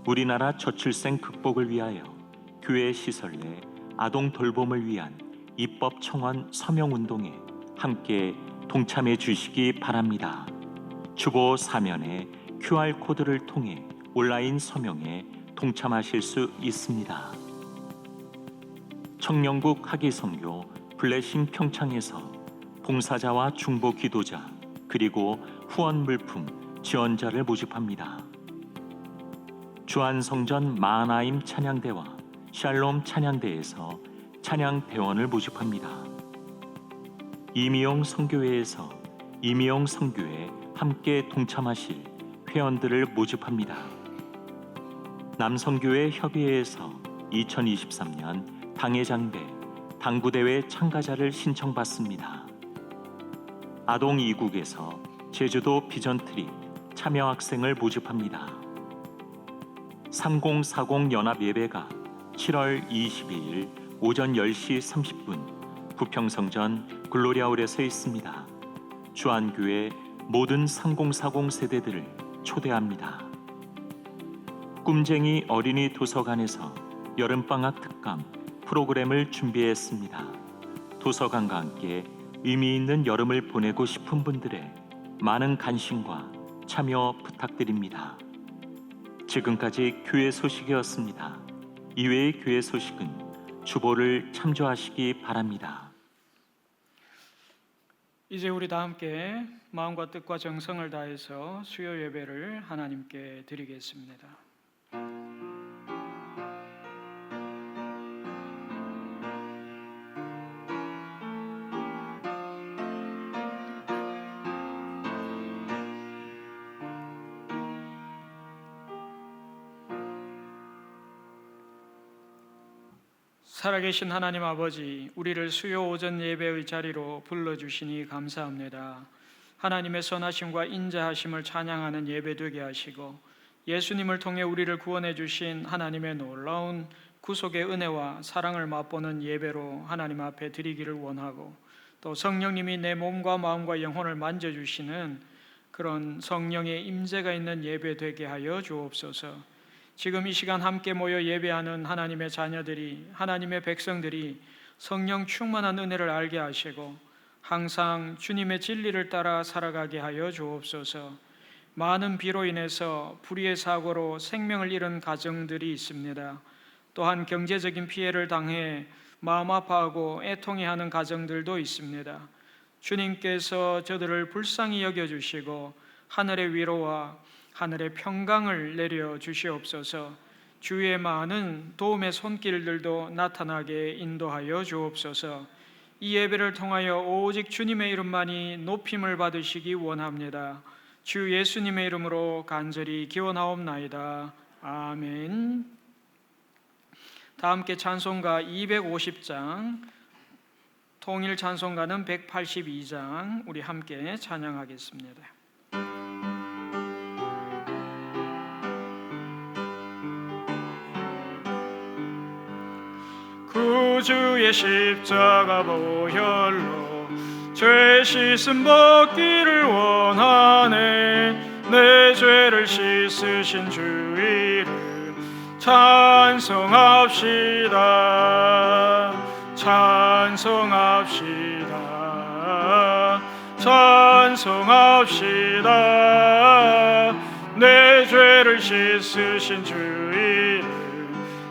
우리나라 저출생 극복을 위하여 교회 시설 내 아동 돌봄을 위한 입법 청원 서명 운동에 함께 동참해 주시기 바랍니다. 주보 사면에 QR코드를 통해 온라인 서명에 동참하실 수 있습니다. 청년국 하기선교 블레싱 평창에서 봉사자와 중보 기도자 그리고 후원 물품 지원자를 모집합니다. 주안성전 마하나임 찬양대와 샬롬 찬양대에서 찬양대원을 모집합니다. 이미용 선교회에서 이미용 선교에 함께 동참하실 회원들을 모집합니다. 남선교회 협의회에서 2023년 당회장배 당구대회 참가자를 신청받습니다. 아동 이국에서 제주도 비전트립 참여학생을 모집합니다. 3040 연합예배가 7월 22일 오전 10시 30분 부평성전 글로리아홀에서 있습니다. 주안교회 모든 3040 세대들을 초대합니다. 꿈쟁이 어린이 도서관에서 여름방학 특강 프로그램을 준비했습니다. 도서관과 함께 의미 있는 여름을 보내고 싶은 분들의 많은 관심과 참여 부탁드립니다. 지금까지 교회 소식이었습니다. 이외의 교회 소식은 주보를 참조하시기 바랍니다. 이제 우리 다 함께 마음과 뜻과 정성을 다해서 수요 예배를 하나님께 드리겠습니다. 살아계신 하나님 아버지, 우리를 수요 오전 예배의 자리로 불러주시니 감사합니다. 하나님의 선하심과 인자하심을 찬양하는 예배 되게 하시고 예수님을 통해 우리를 구원해 주신 하나님의 놀라운 구속의 은혜와 사랑을 맛보는 예배로 하나님 앞에 드리기를 원하고, 또 성령님이 내 몸과 마음과 영혼을 만져주시는 그런 성령의 임재가 있는 예배 되게 하여 주옵소서. 지금 이 시간 함께 모여 예배하는 하나님의 자녀들이, 하나님의 백성들이 성령 충만한 은혜를 알게 하시고 항상 주님의 진리를 따라 살아가게 하여 주옵소서. 많은 비로 인해서 불의의 사고로 생명을 잃은 가정들이 있습니다. 또한 경제적인 피해를 당해 마음 아파하고 애통해하는 가정들도 있습니다. 주님께서 저들을 불쌍히 여겨주시고 하늘의 위로와 하늘의 평강을 내려 주시옵소서. 주의 많은 도움의 손길들도 나타나게 인도하여 주옵소서. 이 예배를 통하여 오직 주님의 이름만이 높임을 받으시기 원합니다. 주 예수님의 이름으로 간절히 기원하옵나이다. 아멘. 다 함께 찬송가 250장, 통일 찬송가는 182장 우리 함께 찬양하겠습니다. 구주의 십자가 보혈로 죄 씻음 받기를 원하네. 내 죄를 씻으신 주 이름 찬송합시다. 찬송합시다. 찬송합시다. 내 죄를 씻으신 주 이름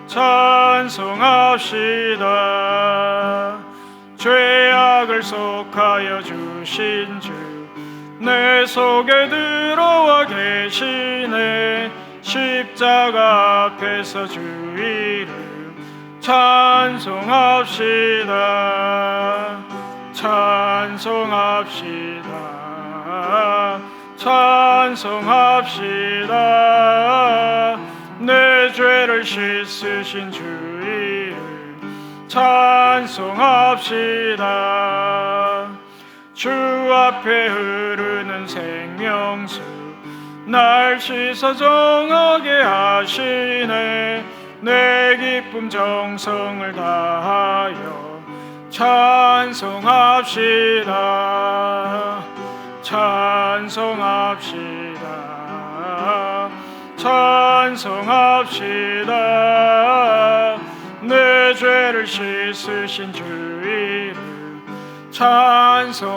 찬송합시다. 죄악을 속하여 주신 주 내 속에 들어와 계시네. 십자가 앞에서 주 이름 찬송합시다. 찬송합시다. 찬송합시다. 내 죄를 씻으신 주 이름 찬송합시다. 주 앞에 흐르는 생명수 날 씻어 정하게 하시네. 내 기쁨 정성을 다하여 찬송합시다. 찬송합시다. 찬송합시다. 찬송합시다. 내 죄를 씻으신 주 이름 찬송합시다.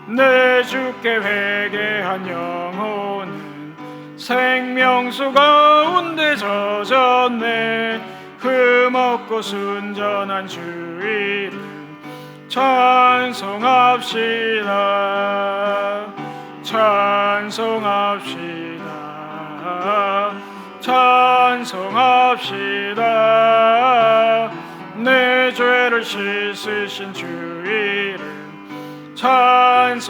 내 주께 회개한 영혼은 생명수 가운데 젖었네. 흠없고 순전한 주 이름 찬송합시다. 찬송합시다. 찬송합시다. 내 죄를 씻으신 주 이름 찬송합시다.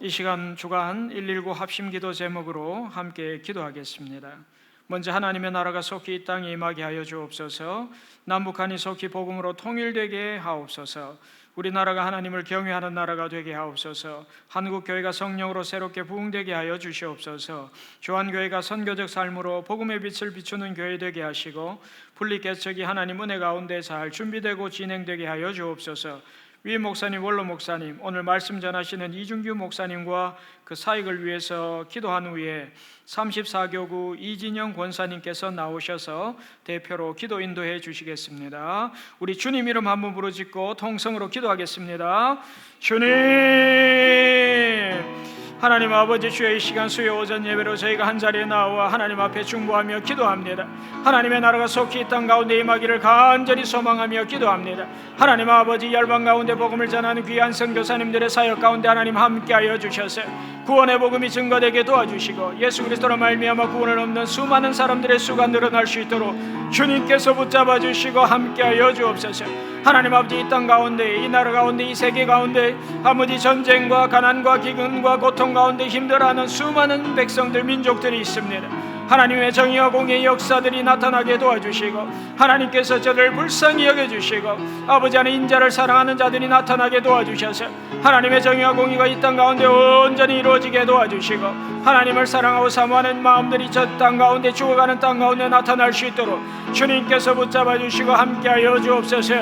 이 시간 주간 119 합심기도 제목으로 함께 기도하겠습니다. 먼저 하나님의 나라가 속히 이 땅에 임하게 하여 주옵소서. 남북한이 속히 복음으로 통일되게 하옵소서. 우리나라가 하나님을 경외하는 나라가 되게 하옵소서. 한국교회가 성령으로 새롭게 부흥되게 하여 주시옵소서. 조한교회가 선교적 삶으로 복음의 빛을 비추는 교회 되게 하시고 분리개척이 하나님 은혜 가운데 잘 준비되고 진행되게 하여 주옵소서. 위 목사님, 원로 목사님, 오늘 말씀 전하시는 이준규 목사님과 그 사역을 위해서 기도한 후에 34교구 이진영 권사님께서 나오셔서 대표로 기도 인도해 주시겠습니다. 우리 주님 이름 한번 부르짖고 통성으로 기도하겠습니다. 주님, 하나님 아버지, 주의 이 시간 수요 오전 예배로 저희가 한자리에 나와 하나님 앞에 중보하며 기도합니다. 하나님의 나라가 속히 이 땅 가운데 임하기를 간절히 소망하며 기도합니다. 하나님 아버지, 열방 가운데 복음을 전하는 귀한 선교사님들의 사역 가운데 하나님 함께하여 주셔서 구원의 복음이 증거되게 도와주시고 예수 그리스도로 말미암아 구원을 얻는 수많은 사람들의 수가 늘어날 수 있도록 주님께서 붙잡아 주시고 함께하여 주옵소서. 하나님 아버지, 이 땅 가운데, 이 나라 가운데, 이 세계 가운데 아버지 전쟁과 가난과 기근과 고통 가운데 힘들어하는 수많은 백성들, 민족들이 있습니다. 하나님의 정의와 공의의 역사들이 나타나게 도와주시고 하나님께서 저를 불쌍히 여겨주시고 아버지 안에 인자를 사랑하는 자들이 나타나게 도와주셔서 하나님의 정의와 공의가 이 땅 가운데 온전히 이루어지게 도와주시고 하나님을 사랑하고 사모하는 마음들이 저 땅 가운데, 죽어가는 땅 가운데 나타날 수 있도록 주님께서 붙잡아 주시고 함께하여 주옵소서.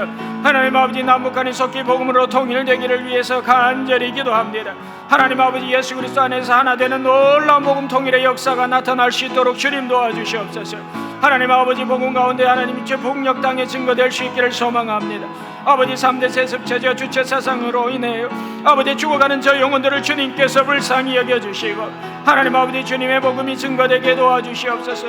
하나님 아버지, 남북한이 속히 복음으로 통일되기를 위해서 간절히 기도합니다. 하나님 아버지, 예수 그리스도 안에서 하나 되는 놀라운 복음 통일의 역사가 나타날 수 있도록 주님 도와주시옵소서. 하나님 아버지, 복음 가운데 하나님 주 북녘 땅에 증거될 수 있기를 소망합니다. 아버지, 3대 세습체제와 주체 사상으로 인해 아버지 죽어가는 저 영혼들을 주님께서 불쌍히 여겨주시고 하나님 아버지, 주님의 복음이 증거되게 도와주시옵소서.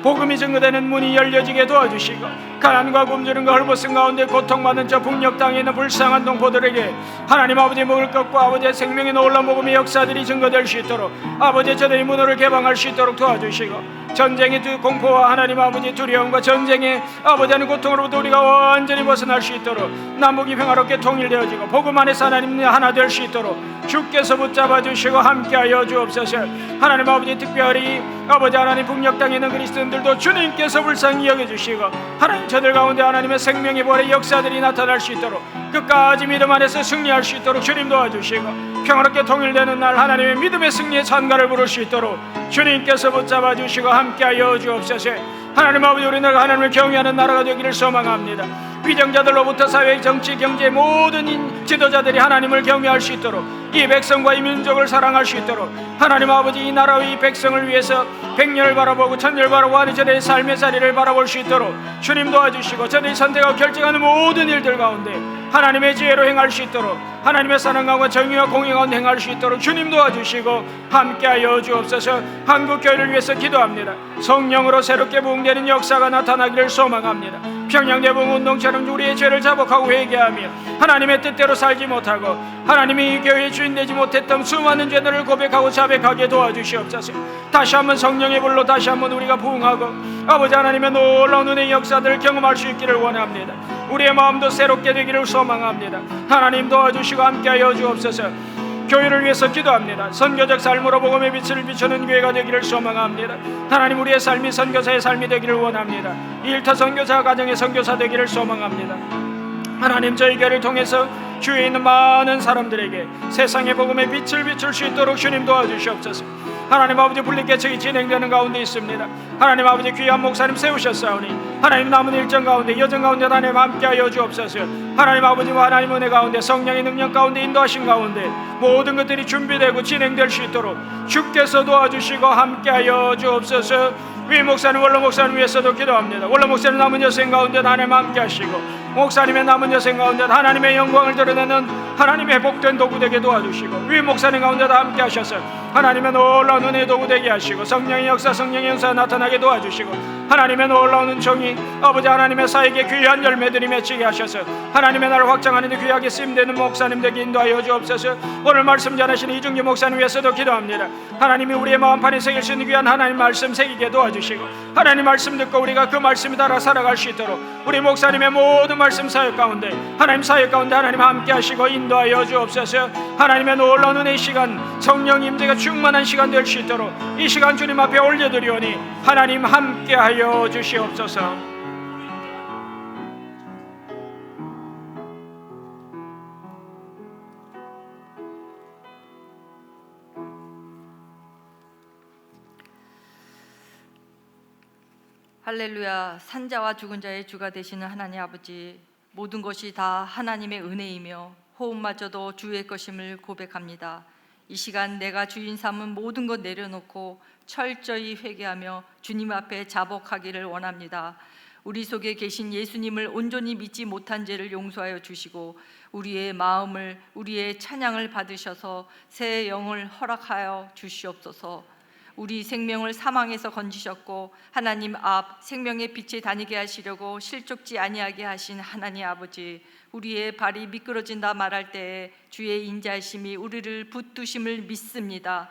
복음이 증거되는 문이 열려지게 도와주시고 가난과 굶주림과 헐벗은 가운데 고통받는 저 북녘 땅에 있는 불쌍한 동포들에게 하나님 아버지 먹을 것과 아버지의 생명의 놀라운 복음의 역사들이 증거될 수 있도록 아버지 저들의 문호를 개방할 수 있도록 도와주시고 전쟁의 공포와 하나님 아버지 두려움과 전쟁의 아버지 하는 고통으로부터 우리가 완전히 벗어날 수 있도록 남북이 평화롭게 통일되어지고 복음 안에서 하나님 하나 될 수 있도록 주께서 붙잡아 주시고 함께하여 주옵소서. 하나님 아버지, 특별히 아버지 하나님 북녘 땅에 있는 그리스도인들도 주님께서 불쌍히 여겨주시고 하나님 저들 가운데 하나님의 생명의 벌의 역사들이 나타날 수 있도록 끝까지 믿음 안에서 승리할 수 있도록 주님 도와주시고 평화롭게 통일되는 날 하나님의 믿음의 승리의 찬가를 부를 수 있도록 주님께서 붙잡아 주시고 함께하여 주옵소서. 하나님 아버지, 우리나라가 하나님을 경외하는 나라가 되기를 소망합니다. 위정자들로부터 사회, 정치, 경제 모든 지도자들이 하나님을 경외할 수 있도록 이 백성과 이 민족을 사랑할 수 있도록 하나님 아버지, 이 나라와 이 백성을 위해서 백년을 바라보고 천년을 바라보고 저들의 삶의 자리를 바라볼 수 있도록 주님 도와주시고 저들이 선택하고 결정하는 모든 일들 가운데 하나님의 지혜로 행할 수 있도록 하나님의 사랑 가운데 정의와 공의 가운데 행할 수 있도록 주님 도와주시고 함께하여 주옵소서. 한국교회를 위해서 기도합니다. 성령으로 새롭게 부흥되는 역사가 나타나기를 소망합니다. 평양대봉운동처럼 우리의 죄를 자복하고 회개하며 하나님의 뜻대로 살지 못하고 하나님이 이 교회의 주인 되지 못했던 수많은 죄들을 고백하고 자백하게 도와주시옵소서. 다시 한번 성령의 불로 다시 한번 우리가 부흥하고 아버지 하나님의 놀라운 은혜의 역사들을 경험할 수 있기를 원합니다. 우리의 마음도 새롭게 되기를 소망합니다. 하나님 도와주시고 함께하여 주옵소서. 교회를 위해서 기도합니다. 선교적 삶으로 복음의 빛을 비추는 교회가 되기를 소망합니다. 하나님, 우리의 삶이 선교사의 삶이 되기를 원합니다. 일터 선교사 가정의 선교사 되기를 소망합니다. 하나님, 저희 교회를 통해서 주위에 있는 많은 사람들에게 세상의 복음의 빛을 비출 수 있도록 주님 도와주시옵소서. 하나님 아버지 분리개척이 진행되는 가운데 있습니다. 하나님 아버지 귀한 목사님 세우셨사오니 하나님 남은 일정 가운데 여정 가운데 하나님 함께하여 주옵소서. 하나님 아버지와 하나님 은혜 가운데 성령의 능력 가운데 인도하신 가운데 모든 것들이 준비되고 진행될 수 있도록 주께서 도와주시고 함께하여 주옵소서. 위 목사님 원로 목사님 위해서도 기도합니다. 원로 목사님 남은 여생 가운데 하나님 함께하시고 목사님의 남은 여생 가운데 하나님의 영광을 드러내는 하나님의 복된 도구 되게 도와주시고 위 목사님 가운데도 함께하셔서 하나님의 놀라운 은혜의 도구 되게 하시고 성령의 역사 성령의 영사가 나타나게 도와주시고 하나님의 놀라운 은총이 아버지 하나님의 사에게 귀한 열매들이 맺히게 하셔서 하나님의 나라를 확장하는 데 귀하게 쓰임되는 목사님 되게 인도하여 주옵소서. 오늘 말씀 전하시는 이중기 목사님 위해서도 기도합니다. 하나님이 우리의 마음판에 새길 수 있는 귀한 하나님 말씀 새기게 도와주시고 하나님 말씀 듣고 우리가 그 말씀에 따라 살아갈 수 있도록 우리 목사님의 모든 말씀 사역 가운데 하나님 사역 가운데 하나님 함께 하시고 인도하여 주옵소서. 하나님의 놀라운 은혜의 시간 성령 임재가 충만한 시간 될 수 있도록 이 시간 주님 앞에 올려드리오니 하나님 함께 하여 주시옵소서. 할렐루야. 산자와 죽은 자의 주가 되시는 하나님 아버지, 모든 것이 다 하나님의 은혜이며 호흡마저도 주의 것임을 고백합니다. 이 시간 내가 주인 삼은 모든 것 내려놓고 철저히 회개하며 주님 앞에 자복하기를 원합니다. 우리 속에 계신 예수님을 온전히 믿지 못한 죄를 용서하여 주시고 우리의 마음을 우리의 찬양을 받으셔서 새 영을 허락하여 주시옵소서. 우리 생명을 사망에서 건지셨고 하나님 앞 생명의 빛에 다니게 하시려고 실족지 아니하게 하신 하나님 아버지, 우리의 발이 미끄러진다 말할 때에 주의 인자하심이 우리를 붙드심을 믿습니다.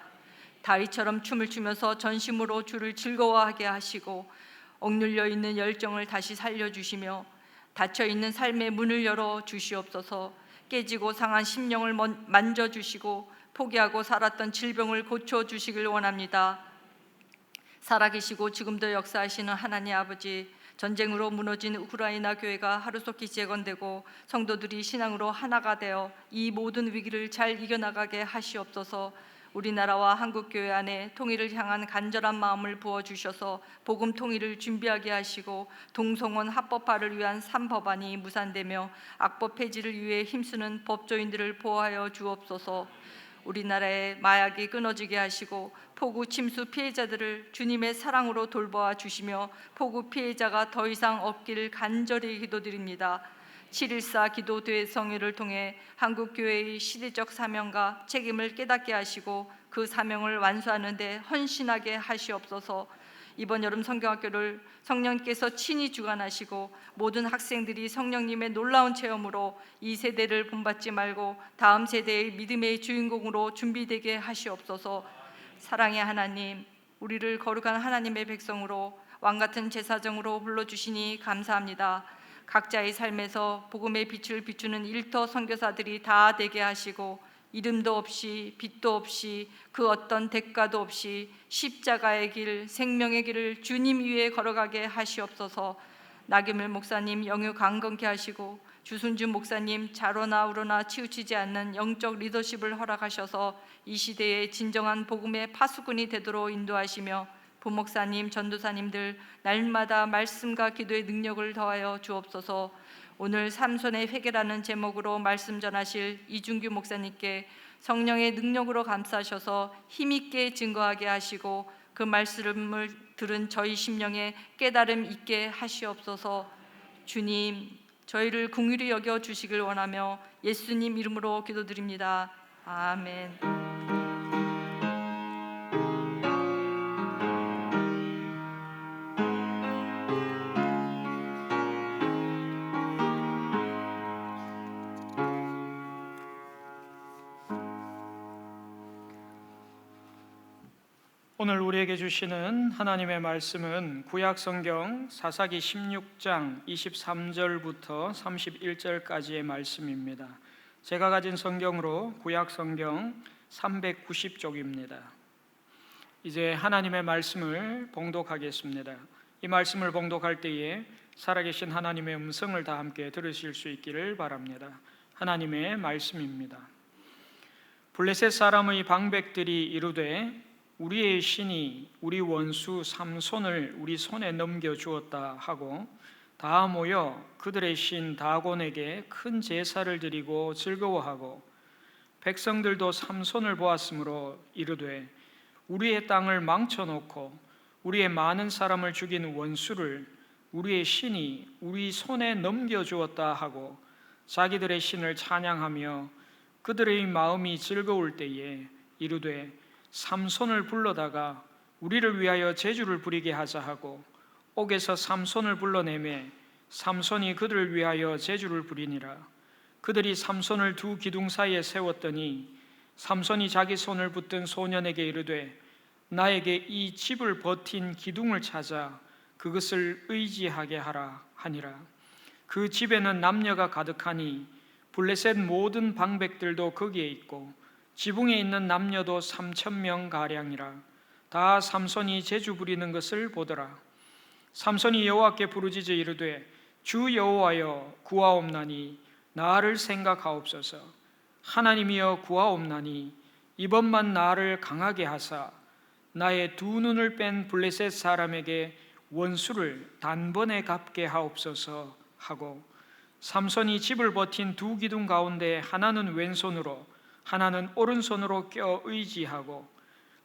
다윗처럼 춤을 추면서 전심으로 주를 즐거워하게 하시고 억눌려 있는 열정을 다시 살려주시며 닫혀있는 삶의 문을 열어 주시옵소서. 깨지고 상한 심령을 만져주시고 포기하고 살았던 질병을 고쳐주시길 원합니다. 살아계시고 지금도 역사하시는 하나님 아버지, 전쟁으로 무너진 우크라이나 교회가 하루속히 재건되고 성도들이 신앙으로 하나가 되어 이 모든 위기를 잘 이겨나가게 하시옵소서. 우리나라와 한국교회 안에 통일을 향한 간절한 마음을 부어주셔서 복음 통일을 준비하게 하시고 동성원 합법화를 위한 3법안이 무산되며 악법 폐지를 위해 힘쓰는 법조인들을 보호하여 주옵소서. 우리나라의 마약이 끊어지게 하시고 폭우 침수 피해자들을 주님의 사랑으로 돌보아 주시며 폭우 피해자가 더 이상 없기를 간절히 기도드립니다. 7.14 기도 대성회를 통해 한국교회의 시대적 사명과 책임을 깨닫게 하시고 그 사명을 완수하는 데 헌신하게 하시옵소서. 이번 여름 성경학교를 성령께서 친히 주관하시고 모든 학생들이 성령님의 놀라운 체험으로 이 세대를 본받지 말고 다음 세대의 믿음의 주인공으로 준비되게 하시옵소서. 사랑의 하나님, 우리를 거룩한 하나님의 백성으로 왕같은 제사장으로 불러주시니 감사합니다. 각자의 삶에서 복음의 빛을 비추는 일터 선교사들이 다 되게 하시고 이름도 없이 빛도 없이 그 어떤 대가도 없이 십자가의 길, 생명의 길을 주님 위에 걸어가게 하시옵소서. 나규밀 목사님 영유 강건케 하시고 주순준 목사님 자로나 우로나 치우치지 않는 영적 리더십을 허락하셔서 이 시대의 진정한 복음의 파수꾼이 되도록 인도하시며 부목사님, 전도사님들 날마다 말씀과 기도의 능력을 더하여 주옵소서. 오늘 삼손의 회개라는 제목으로 말씀 전하실 이준규 목사님께 성령의 능력으로 감싸셔서 힘있게 증거하게 하시고 그 말씀을 들은 저희 심령에 깨달음 있게 하시옵소서. 주님, 저희를 긍휼히 여겨 주시길 원하며 예수님 이름으로 기도드립니다. 아멘. 오늘 우리에게 주시는 하나님의 말씀은 구약성경 사사기 16장 23절부터 31절까지의 말씀입니다. 제가 가진 성경으로 구약성경 390쪽입니다. 이제 하나님의 말씀을 봉독하겠습니다. 이 말씀을 봉독할 때에 살아계신 하나님의 음성을 다 함께 들으실 수 있기를 바랍니다. 하나님의 말씀입니다. 블레셋 사람의 방백들이 이르되 우리의 신이 우리 원수 삼손을 우리 손에 넘겨주었다 하고 다 모여 그들의 신 다곤에게 큰 제사를 드리고 즐거워하고 백성들도 삼손을 보았으므로 이르되 우리의 땅을 망쳐놓고 우리의 많은 사람을 죽인 원수를 우리의 신이 우리 손에 넘겨주었다 하고 자기들의 신을 찬양하며 그들의 마음이 즐거울 때에 이르되 삼손을 불러다가 우리를 위하여 제주를 부리게 하자 하고 옥에서 삼손을 불러내매 삼손이 그들을 위하여 제주를 부리니라. 그들이 삼손을 두 기둥 사이에 세웠더니 삼손이 자기 손을 붙든 소년에게 이르되 나에게 이 집을 버틴 기둥을 찾아 그것을 의지하게 하라 하니라. 그 집에는 남녀가 가득하니 블레셋 모든 방백들도 거기에 있고 지붕에 있는 남녀도 3,000명 가량이라. 다 삼손이 제주 부리는 것을 보더라. 삼손이 여호와께 부르짖어 이르되 주 여호와여 구하옵나니 나를 생각하옵소서. 하나님이여 구하옵나니 이번만 나를 강하게 하사 나의 두 눈을 뺀 블레셋 사람에게 원수를 단번에 갚게 하옵소서 하고 삼손이 집을 버틴 두 기둥 가운데 하나는 왼손으로 하나는 오른손으로 껴 의지하고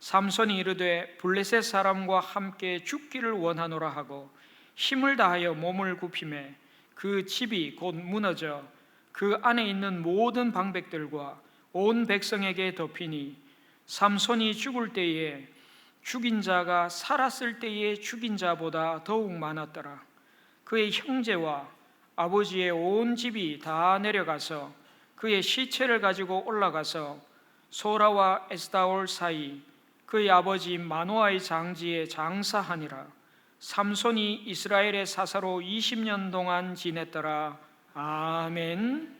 삼손이 이르되 블레셋 사람과 함께 죽기를 원하노라 하고 힘을 다하여 몸을 굽히매 그 집이 곧 무너져 그 안에 있는 모든 방백들과 온 백성에게 덮이니 삼손이 죽을 때에 죽인 자가 살았을 때의 죽인 자보다 더욱 많았더라. 그의 형제와 아버지의 온 집이 다 내려가서 그의 시체를 가지고 올라가서 소라와 에스다올 사이 그의 아버지 마노아의 장지에 장사하니라. 삼손이 이스라엘의 사사로 20년 동안 지냈더라. 아멘.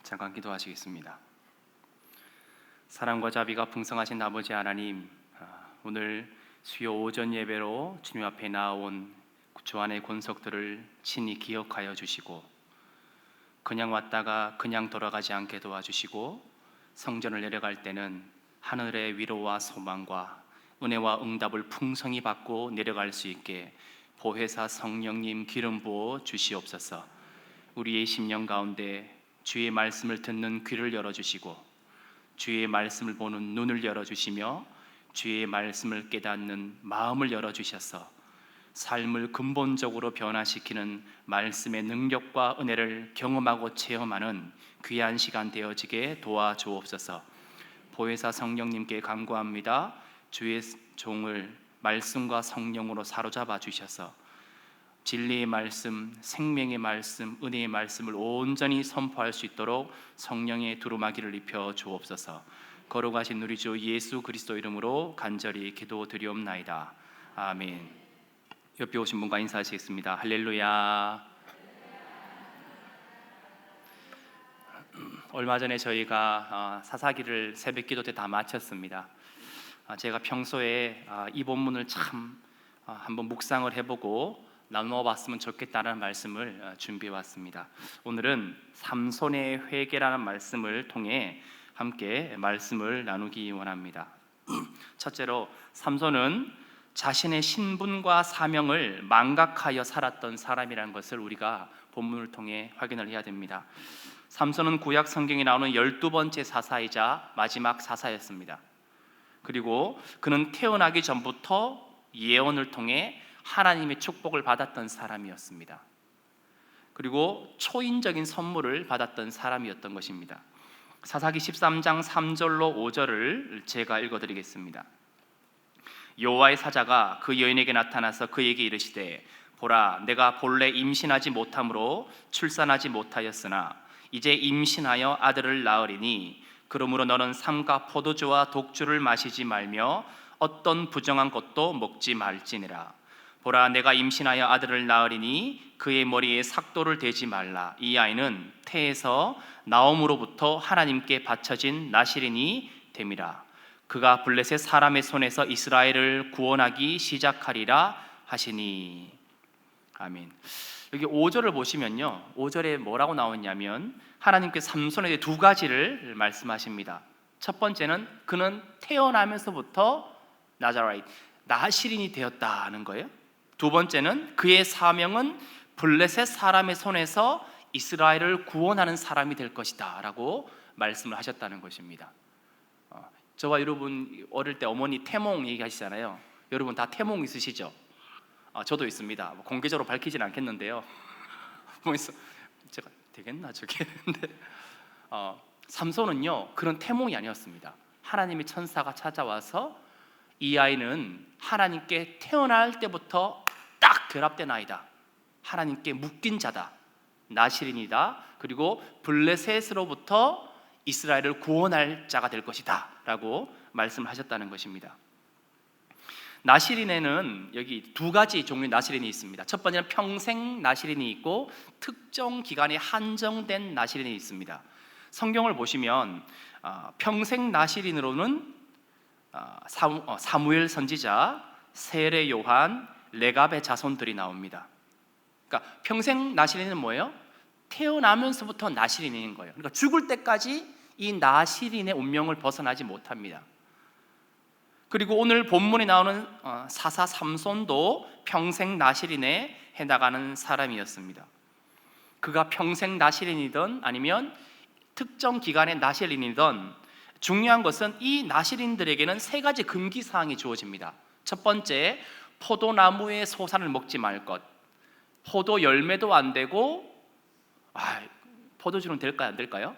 잠깐 기도하시겠습니다. 사랑과 자비가 풍성하신 아버지 하나님, 오늘 수요 오전 예배로 주님 앞에 나온 주 안의 권속들을 친히 기억하여 주시고 그냥 왔다가 그냥 돌아가지 않게 도와주시고 성전을 내려갈 때는 하늘의 위로와 소망과 은혜와 응답을 풍성히 받고 내려갈 수 있게 보혜사 성령님 기름 부어 주시옵소서. 우리의 심령 가운데 주의 말씀을 듣는 귀를 열어주시고 주의 말씀을 보는 눈을 열어주시며 주의 말씀을 깨닫는 마음을 열어주셔서 삶을 근본적으로 변화시키는 말씀의 능력과 은혜를 경험하고 체험하는 귀한 시간 되어지게 도와주옵소서. 보혜사 성령님께 간구합니다. 주의 종을 말씀과 성령으로 사로잡아 주셔서 진리의 말씀, 생명의 말씀, 은혜의 말씀을 온전히 선포할 수 있도록 성령의 두루마기를 입혀 주옵소서. 걸어가신 우리 주 예수 그리스도 이름으로 간절히 기도드리옵나이다. 아멘. 옆에 오신 분과 인사하시겠습니다. 할렐루야. 얼마 전에 저희가 사사기를 새벽기도 때 다 마쳤습니다. 제가 평소에 이 본문을 참 한번 묵상을 해보고 나눠봤으면 좋겠다는 말씀을 준비해 왔습니다. 오늘은 삼손의 회개라는 말씀을 통해 함께 말씀을 나누기 원합니다. 첫째로 삼손은 자신의 신분과 사명을 망각하여 살았던 사람이라는 것을 우리가 본문을 통해 확인을 해야 됩니다. 삼손은 구약 성경에 나오는 12번째 사사이자 마지막 사사였습니다. 그리고 그는 태어나기 전부터 예언을 통해 하나님의 축복을 받았던 사람이었습니다. 그리고 초인적인 선물을 받았던 사람이었던 것입니다. 사사기 13장 3절로 5절을 제가 읽어드리겠습니다. 여호와의 사자가 그 여인에게 나타나서 그에게 이르시되 보라, 내가 본래 임신하지 못함으로 출산하지 못하였으나 이제 임신하여 아들을 낳으리니 그러므로 너는 삼가 포도주와 독주를 마시지 말며 어떤 부정한 것도 먹지 말지니라. 보라, 내가 임신하여 아들을 낳으리니 그의 머리에 삭도를 대지 말라. 이 아이는 태에서 나옴으로부터 하나님께 바쳐진 나실인이 됨이라. 그가 블레셋 사람의 손에서 이스라엘을 구원하기 시작하리라 하시니. 아멘. 여기 5절을 보시면요, 5절에 뭐라고 나오냐면 하나님께서 삼손에게 두 가지를 말씀하십니다. 첫 번째는 그는 태어나면서부터 나시린이 되었다는 거예요. 두 번째는 그의 사명은 블레셋 사람의 손에서 이스라엘을 구원하는 사람이 될 것이다 라고 말씀을 하셨다는 것입니다. 저와 여러분 어릴 때 어머니 태몽 얘기하시잖아요. 여러분 다 태몽 있으시죠? 저도 있습니다. 공개적으로 밝히진 않겠는데요. 보면서 제가 되겠나 저게. 근데 삼손은요 그런 태몽이 아니었습니다. 하나님의 천사가 찾아와서 이 아이는 하나님께 태어날 때부터 딱 결합된 아이다. 하나님께 묶인 자다. 나시린이다. 그리고 블레셋으로부터 이스라엘을 구원할 자가 될 것이다 라고 말씀하셨다는 것입니다. 나시린에는 여기 두 가지 종류의 나시린이 있습니다. 첫 번째는 평생 나시린이 있고 특정 기간에 한정된 나시린이 있습니다. 성경을 보시면 평생 나시린으로는 사무엘 선지자, 세례 요한, 레갑의 자손들이 나옵니다. 그러니까 평생 나시린은 뭐예요? 태어나면서부터 나시린인 거예요. 그러니까 죽을 때까지 이 나시린의 운명을 벗어나지 못합니다. 그리고 오늘 본문에 나오는 사사 삼손도 평생 나시린에 해당하는 사람이었습니다. 그가 평생 나시린이든 아니면 특정 기간의 나시린이든 중요한 것은 이 나시린들에게는 세 가지 금기 사항이 주어집니다. 첫 번째, 포도나무의 소산을 먹지 말 것. 포도 열매도 안 되고 포도주는 될까요? 안 될까요?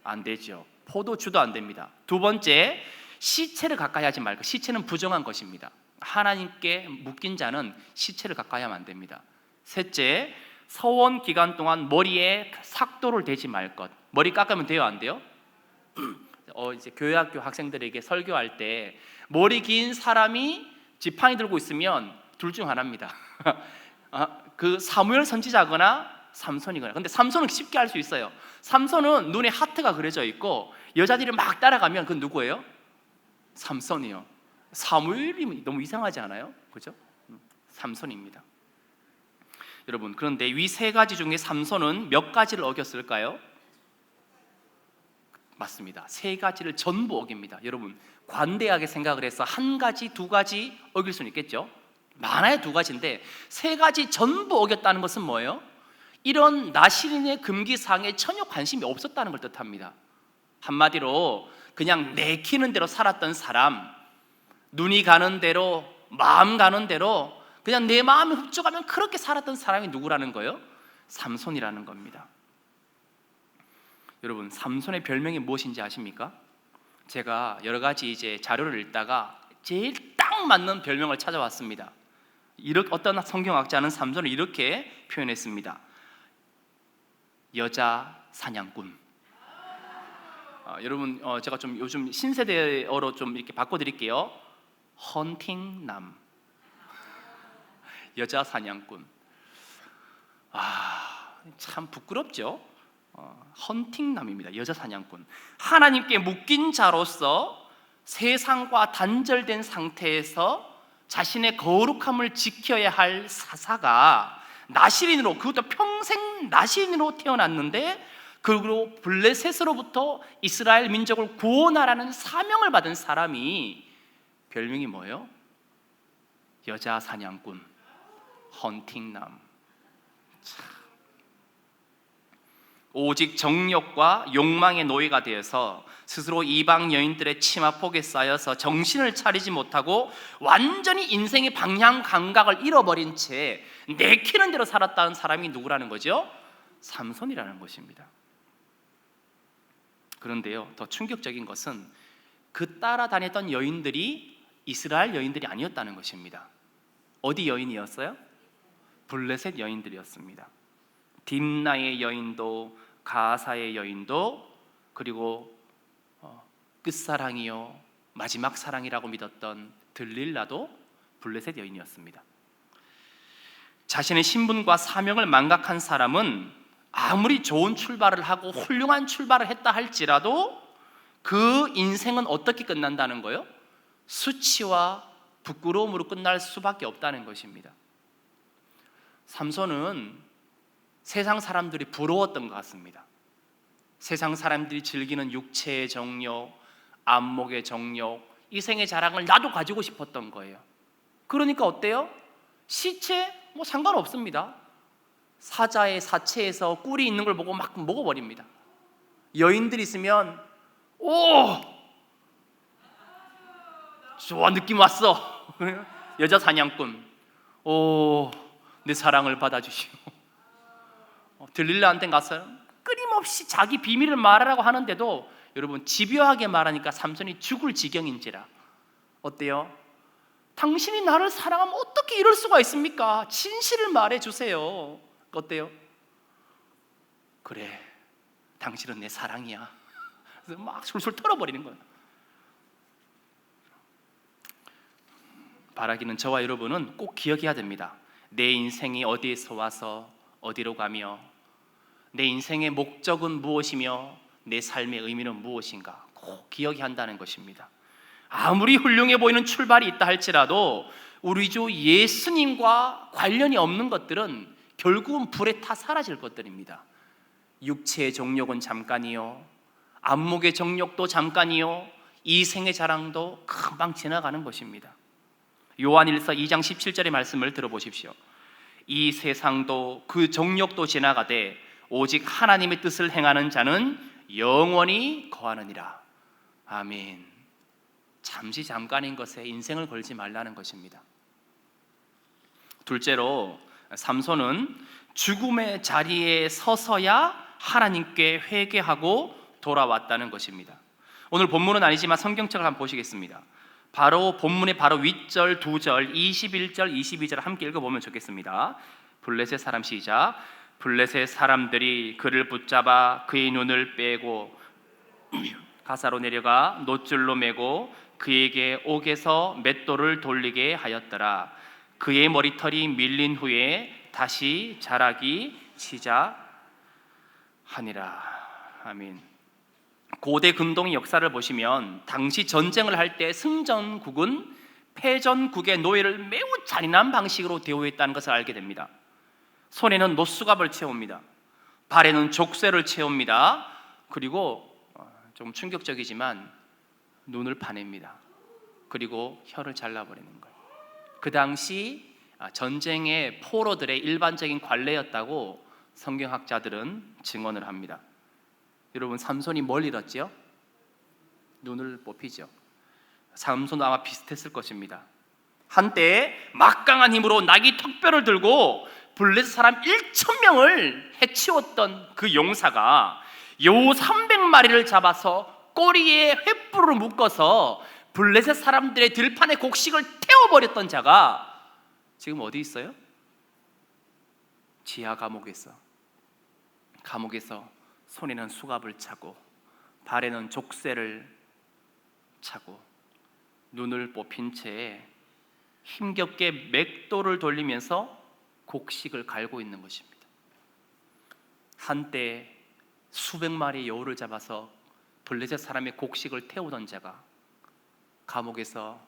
안 되죠. 포도주도 안 됩니다. 두 번째, 시체를 가까이 하지 말고. 시체는 부정한 것입니다. 하나님께 묶인 자는 시체를 가까이 하면 안 됩니다. 셋째, 서원 기간 동안 머리에 삭도를 대지 말 것. 머리 깎으면 돼요, 안 돼요? 이제 교회학교 학생들에게 설교할 때 머리 긴 사람이 지팡이 들고 있으면 둘 중 하나입니다. 그 사무엘 선지자거나 삼손이거나. 근데 삼손은 쉽게 알 수 있어요. 삼손은 눈에 하트가 그려져 있고 여자들이 막 따라가면 그건 누구예요? 삼손이요. 사무엘이 너무 이상하지 않아요? 그죠? 삼손입니다. 여러분, 그런데 이 세 가지 중에 삼손은 몇 가지를 어겼을까요? 맞습니다. 세 가지를 전부 어깁니다. 여러분, 관대하게 생각을 해서 한 가지, 두 가지 어길 수는 있겠죠? 많아야 두 가지인데 세 가지 전부 어겼다는 것은 뭐예요? 이런 나시린의 금기사항에 전혀 관심이 없었다는 걸 뜻합니다. 한마디로 그냥 내키는 대로 살았던 사람, 눈이 가는 대로, 마음 가는 대로 그냥 내 마음이 흡족하면 그렇게 살았던 사람이 누구라는 거예요? 삼손이라는 겁니다. 여러분, 삼손의 별명이 무엇인지 아십니까? 제가 여러 가지 이제 자료를 읽다가 제일 딱 맞는 별명을 찾아왔습니다. 어떤 성경학자는 삼손을 이렇게 표현했습니다. 여자 사냥꾼. 여러분, 제가 좀 요즘 신세대어로 좀 이렇게 바꿔드릴게요. 헌팅남. 여자 사냥꾼. 참 부끄럽죠? 헌팅남입니다. 여자 사냥꾼. 하나님께 묶인 자로서 세상과 단절된 상태에서 자신의 거룩함을 지켜야 할 사사가 나시린으로, 그것도 평생 나시린으로 태어났는데 그리고 블레셋으로부터 이스라엘 민족을 구원하라는 사명을 받은 사람이 별명이 뭐예요? 여자 사냥꾼, 헌팅남. 오직 정욕과 욕망의 노예가 되어서 스스로 이방 여인들의 치마폭에 쌓여서 정신을 차리지 못하고 완전히 인생의 방향 감각을 잃어버린 채 내키는 대로 살았다는 사람이 누구라는 거죠? 삼손이라는 것입니다. 그런데요, 더 충격적인 것은 그 따라다녔던 여인들이 이스라엘 여인들이 아니었다는 것입니다. 어디 여인이었어요? 블레셋 여인들이었습니다. 딥나의 여인도, 가사의 여인도, 그리고 끝사랑이요 마지막 사랑이라고 믿었던 들릴라도 블레셋 여인이었습니다. 자신의 신분과 사명을 망각한 사람은 아무리 좋은 출발을 하고 훌륭한 출발을 했다 할지라도 그 인생은 어떻게 끝난다는 거예요? 수치와 부끄러움으로 끝날 수밖에 없다는 것입니다. 삼손은 세상 사람들이 부러웠던 것 같습니다. 세상 사람들이 즐기는 육체의 정욕, 안목의 정욕, 이 생의 자랑을 나도 가지고 싶었던 거예요. 그러니까 어때요? 시체 뭐 상관없습니다. 사자의 사체에서 꿀이 있는 걸 보고 막 먹어버립니다. 여인들 있으면 오! 좋아, 느낌 왔어. 여자 사냥꾼, 오, 내 사랑을 받아주시오. 들릴라한테 가서 끊임없이 자기 비밀을 말하라고 하는데도 여러분 집요하게 말하니까 삼손이 죽을 지경인지라. 어때요? 당신이 나를 사랑하면 어떻게 이럴 수가 있습니까? 진실을 말해주세요. 어때요? 그래, 당신은 내 사랑이야. 그래서 막 술술 털어버리는 거예요. 바라기는 저와 여러분은 꼭 기억해야 됩니다. 내 인생이 어디에서 와서 어디로 가며, 내 인생의 목적은 무엇이며 내 삶의 의미는 무엇인가 꼭 기억해야 한다는 것입니다. 아무리 훌륭해 보이는 출발이 있다 할지라도 우리 주 예수님과 관련이 없는 것들은 결국은 불에 타 사라질 것들입니다. 육체의 정욕은 잠깐이요, 안목의 정욕도 잠깐이요, 이 생의 자랑도 금방 지나가는 것입니다. 요한일서 2장 17절의 말씀을 들어보십시오. 이 세상도 그 정욕도 지나가되 오직 하나님의 뜻을 행하는 자는 영원히 거하느니라. 아멘. 잠시 잠깐인 것에 인생을 걸지 말라는 것입니다. 둘째로, 삼손은 죽음의 자리에 서서야 하나님께 회개하고 돌아왔다는 것입니다. 오늘 본문은 아니지만 성경책을 한번 보시겠습니다. 바로 본문의 바로 윗절 두 절 21절 22절 함께 읽어보면 좋겠습니다. 블레셋 사람 시작. 블레셋 사람들이 그를 붙잡아 그의 눈을 빼고 가사로 내려가 놋줄로 매고 그에게 옥에서 맷돌을 돌리게 하였더라. 그의 머리털이 밀린 후에 다시 자라기 시작하니라. 아멘. 고대 근동의 역사를 보시면 당시 전쟁을 할 때 승전국은 패전국의 노예를 매우 잔인한 방식으로 대우했다는 것을 알게 됩니다. 손에는 노수갑을 채웁니다. 발에는 족쇄를 채웁니다. 그리고 좀 충격적이지만 눈을 파냅니다. 그리고 혀를 잘라버리는 거예요. 그 당시 전쟁의 포로들의 일반적인 관례였다고 성경학자들은 증언을 합니다. 여러분, 삼손이 뭘 잃었죠? 눈을 뽑히죠. 삼손도 아마 비슷했을 것입니다. 한때 막강한 힘으로 나귀 턱뼈를 들고 블레셋 사람 1,000명을 해치웠던 그 용사가 요 300마리를 잡아서 꼬리에 횃불을 묶어서 블레셋 사람들의 들판의 곡식을 태워버렸던 자가 지금 어디 있어요? 지하 감옥에서 손에는 수갑을 차고 발에는 족쇄를 차고 눈을 뽑힌 채 힘겹게 맷돌을 돌리면서 곡식을 갈고 있는 것입니다. 한때 수백 마리의 여우를 잡아서 블레셋 사람의 곡식을 태우던 자가 감옥에서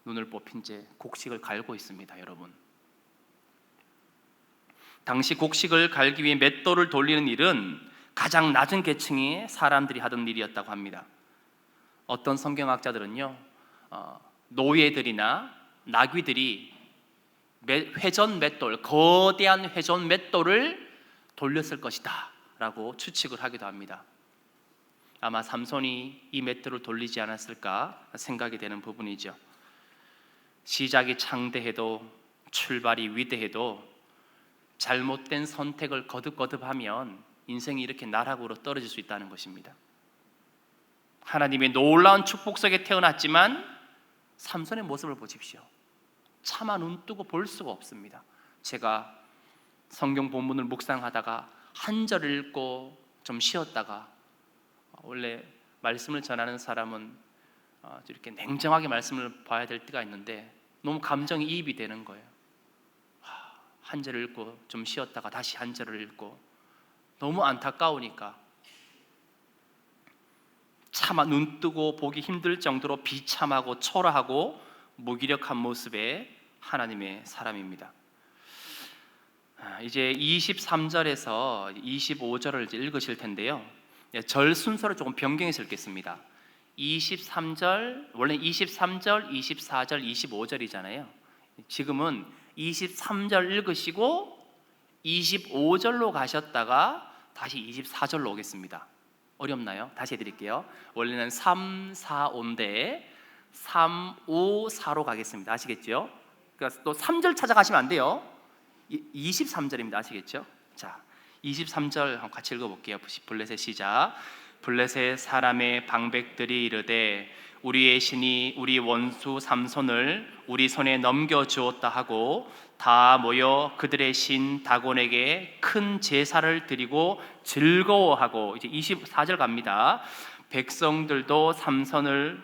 눈을 뽑힌 채 곡식을 갈고 있습니다. 여러분, 당시 곡식을 갈기 위해 맷돌을 돌리는 일은 가장 낮은 계층의 사람들이 하던 일이었다고 합니다. 어떤 성경학자들은요, 노예들이나 나귀들이 회전 맷돌, 거대한 회전 맷돌을 돌렸을 것이다 라고 추측을 하기도 합니다. 아마 삼손이 이 맷돌을 돌리지 않았을까 생각이 되는 부분이죠. 시작이 창대해도 출발이 위대해도 잘못된 선택을 거듭거듭하면 인생이 이렇게 나락으로 떨어질 수 있다는 것입니다. 하나님의 놀라운 축복 속에 태어났지만 삼손의 모습을 보십시오. 차마 눈 뜨고 볼 수가 없습니다. 제가 성경 본문을 묵상하다가 한 절을 읽고 좀 쉬었다가, 원래 말씀을 전하는 사람은 이렇게 냉정하게 말씀을 봐야 될 때가 있는데 너무 감정이입이 되는 거예요. 한 절을 읽고 좀 쉬었다가 다시 한 절을 읽고 너무 안타까우니까 차마 눈 뜨고 보기 힘들 정도로 비참하고 초라하고 무기력한 모습의 하나님의 사람입니다. 이제 23절에서 25절을 이제 읽으실 텐데요. 절 순서를 조금 변경해서 읽겠습니다. 23절, 원래 23절, 24절, 25절이잖아요. 지금은 23절 읽으시고 25절로 가셨다가 다시 24절로 오겠습니다. 어렵나요? 다시 해드릴게요. 원래는 3, 4, 5인데 3, 5, 4로 가겠습니다. 아시겠죠? 그러니까 또 3절 찾아가시면 안 돼요. 23절입니다. 아시겠죠? 자, 23절 한번 같이 읽어볼게요. 블레셋 시작. 블레셋 사람의 방백들이 이르되 우리의 신이 우리 원수 삼손을 우리 손에 넘겨주었다 하고 다 모여 그들의 신 다곤에게 큰 제사를 드리고 즐거워하고, 이제 24절 갑니다. 백성들도 삼손을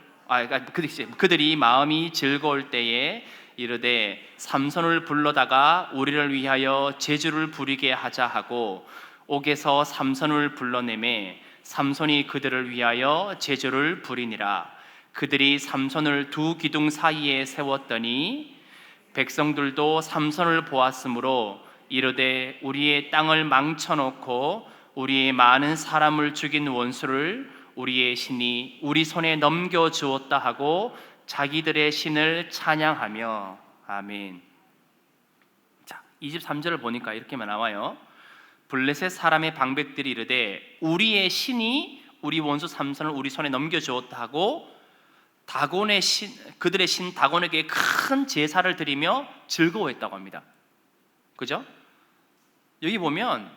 그들이 마음이 즐거울 때에 이르되 삼손을 불러다가 우리를 위하여 제주를 부리게 하자 하고 옥에서 삼손을 불러내매 삼손이 그들을 위하여 제주를 부리니라. 그들이 삼손을 두 기둥 사이에 세웠더니 백성들도 삼손을 보았으므로 이르되 우리의 땅을 망쳐놓고 우리의 많은 사람을 죽인 원수를 우리의 신이 우리 손에 넘겨주었다 하고 자기들의 신을 찬양하며. 아멘. 자, 23절을 보니까 이렇게만 나와요. 블레셋 사람의 방백들이 이르되 우리의 신이 우리 원수 삼손을 우리 손에 넘겨주었다 하고 다곤의 신, 그들의 신 다곤에게 큰 제사를 드리며 즐거워했다고 합니다. 그죠? 여기 보면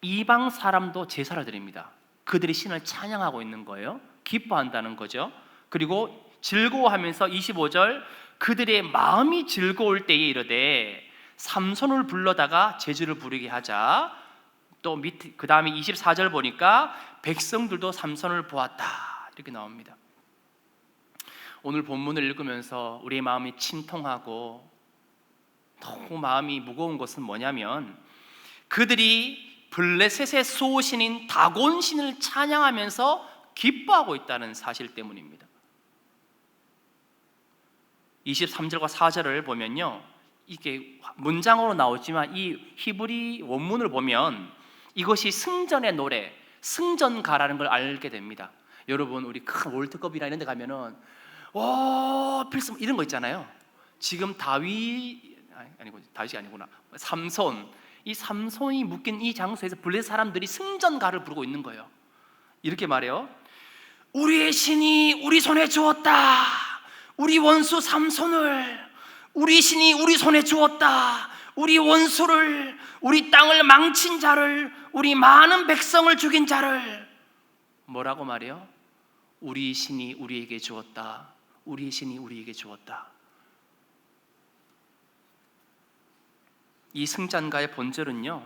이방 사람도 제사를 드립니다. 그들이 신을 찬양하고 있는 거예요. 기뻐한다는 거죠. 그리고 즐거워하면서 25절 그들의 마음이 즐거울 때에 이르되 삼손을 불러다가 제주를 부르게 하자. 또 밑에 그 다음에 24절 보니까 백성들도 삼손을 보았다 이렇게 나옵니다. 오늘 본문을 읽으면서 우리의 마음이 침통하고 너무 마음이 무거운 것은 뭐냐면 그들이 블레셋의 수호신인 다곤 신을 찬양하면서 기뻐하고 있다는 사실 때문입니다. 23절과 4절을 보면요, 이게 문장으로 나오지만 이 히브리 원문을 보면 이것이 승전의 노래, 승전가라는 걸 알게 됩니다. 여러분, 우리 큰 월드컵이나 이런 데 가면은 필승 이런 거 있잖아요. 지금 다윗이 아니구나. 삼손, 이 삼손이 묶인 이 장소에서 블레셋 사람들이 승전가를 부르고 있는 거예요. 이렇게 말해요. 우리의 신이 우리 손에 주었다. 우리 원수 삼손을 우리 신이 우리 손에 주었다. 우리 원수를, 우리 땅을 망친 자를, 우리 많은 백성을 죽인 자를 뭐라고 말해요? 우리 신이 우리에게 주었다. 우리 신이 우리에게 주었다. 이 승전가의 본질은요,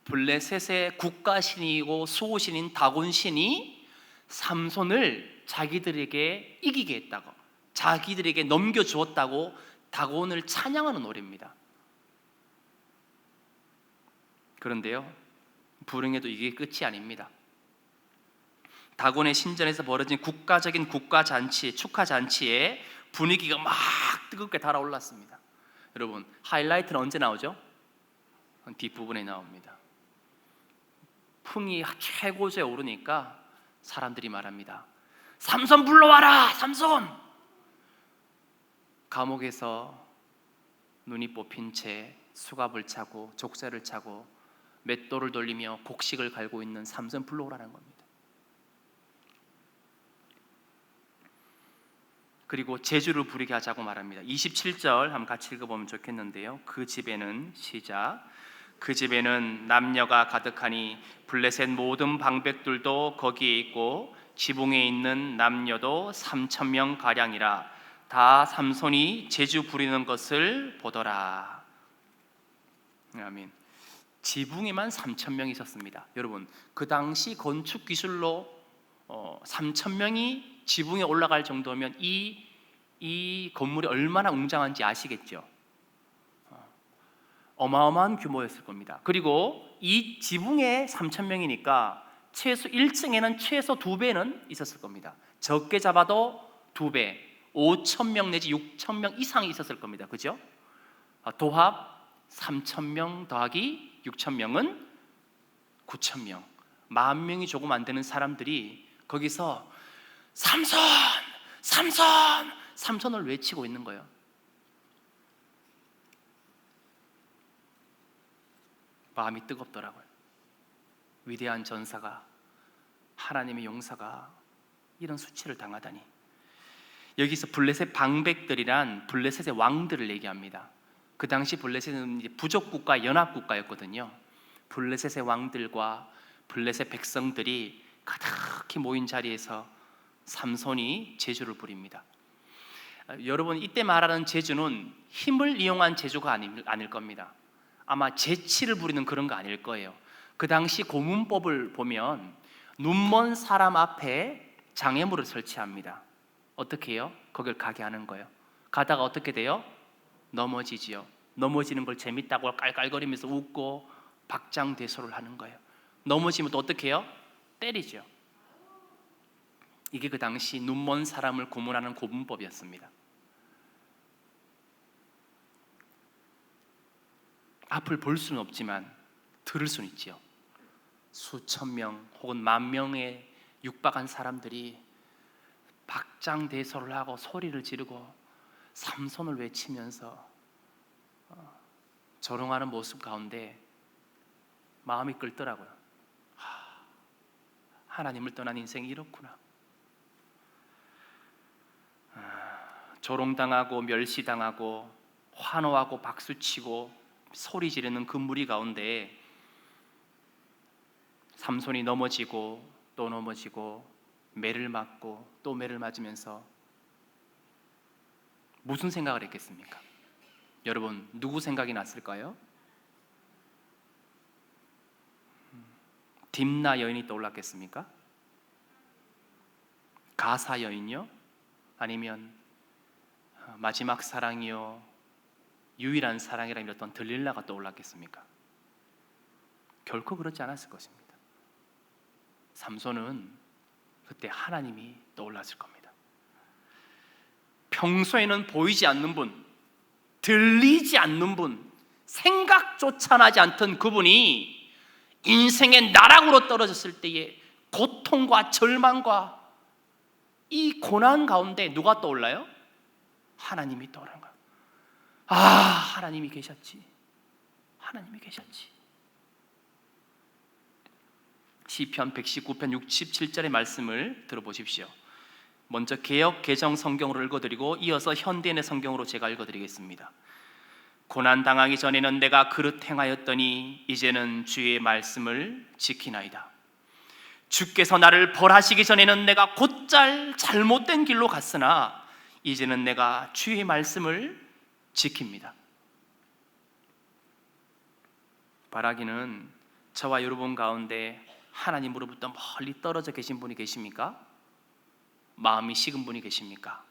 블레셋의 국가신이고 수호신인 다곤신이 삼손을 자기들에게 이기게 했다고, 자기들에게 넘겨주었다고 다곤을 찬양하는 노래입니다. 그런데요, 불행해도 이게 끝이 아닙니다. 다곤의 신전에서 벌어진 국가적인 국가잔치, 축하잔치에 분위기가 막 뜨겁게 달아올랐습니다. 여러분, 하이라이트는 언제 나오죠? 뒷부분에 나옵니다. 풍이 최고조에 오르니까 사람들이 말합니다. 삼손 불러와라! 삼손! 감옥에서 눈이 뽑힌 채 수갑을 차고 족쇄를 차고 맷돌을 돌리며 곡식을 갈고 있는 삼손 불러오라는 겁니다. 그리고 제주를 부리게 하자고 말합니다. 27절 한번 같이 읽어보면 좋겠는데요. 그 집에는 시작. 그 집에는 남녀가 가득하니 블레셋 모든 방백들도 거기에 있고 지붕에 있는 남녀도 3,000명 가량이라. 다 삼손이 제주 부리는 것을 보더라. 아멘. 지붕에만 3,000명이 있었습니다. 여러분, 그 당시 건축 기술로 3,000명이 지붕에 올라갈 정도면 이 건물이 얼마나 웅장한지 아시겠죠? 어마어마한 규모였을 겁니다. 그리고 이 지붕에 3,000명이니까 최소 1층에는 최소 2배는 있었을 겁니다. 적게 잡아도 2배, 5,000명 내지 6,000명 이상이 있었을 겁니다. 그죠? 도합 3,000명 더하기 6,000명은 9,000명. 10,000명이 조금 안 되는 사람들이 거기서 삼손! 삼손! 삼손을 외치고 있는 거예요. 마음이 뜨겁더라고요. 위대한 전사가, 하나님의 용사가 이런 수치를 당하다니. 여기서 블레셋 방백들이란 블레셋의 왕들을 얘기합니다. 그 당시 블레셋은 이제 부족국가, 연합국가였거든요. 블레셋의 왕들과 블레셋 백성들이 가득히 모인 자리에서 삼손이 제주를 부립니다. 여러분, 이때 말하는 제주는 힘을 이용한 제주가 아닐 겁니다. 아마 재치를 부리는 그런 거 아닐 거예요. 그 당시 고문법을 보면 눈먼 사람 앞에 장애물을 설치합니다. 어떻게 해요? 거길 가게 하는 거예요. 가다가 어떻게 돼요? 넘어지지요. 넘어지는 걸 재밌다고 깔깔거리면서 웃고 박장대소를 하는 거예요. 넘어지면 또 어떻게 해요? 때리죠. 이게 그 당시 눈먼 사람을 고문하는 고문법이었습니다. 앞을 볼 수는 없지만 들을 수는 있지요. 수천 명 혹은 10,000명에 육박한 사람들이 박장대소를 하고 소리를 지르고 삼손을 외치면서 조롱하는 모습 가운데 마음이 끓더라고요. 하나님을 떠난 인생이 이렇구나. 조롱당하고 멸시당하고 환호하고 박수치고 소리 지르는 그 무리 가운데 삼손이 넘어지고 또 넘어지고 매를 맞고 또 매를 맞으면서 무슨 생각을 했겠습니까? 여러분, 누구 생각이 났을까요? 딥나 여인이 떠올랐겠습니까? 가사 여인요? 아니면 마지막 사랑이요, 유일한 사랑이라 믿었던 들릴라가 떠올랐겠습니까? 결코 그렇지 않았을 것입니다. 삼손은 그때 하나님이 떠올랐을 겁니다. 평소에는 보이지 않는 분, 들리지 않는 분, 생각조차 나지 않던 그분이 인생의 나락으로 떨어졌을 때의 고통과 절망과 이 고난 가운데 누가 떠올라요? 하나님이 떠오르는 거예요. 아, 하나님이 계셨지. 하나님이 계셨지. 시편 119편 67절의 말씀을 들어보십시오. 먼저 개역 개정 성경으로 읽어드리고 이어서 현대인의 성경으로 제가 읽어드리겠습니다. 고난 당하기 전에는 내가 그릇 행하였더니 이제는 주의 말씀을 지키나이다. 주께서 나를 벌하시기 전에는 내가 곧잘 잘못된 길로 갔으나 이제는 내가 주의 말씀을 지킵니다. 바라기는 저와 여러분 가운데 하나님으로부터 멀리 떨어져 계신 분이 계십니까? 마음이 식은 분이 계십니까?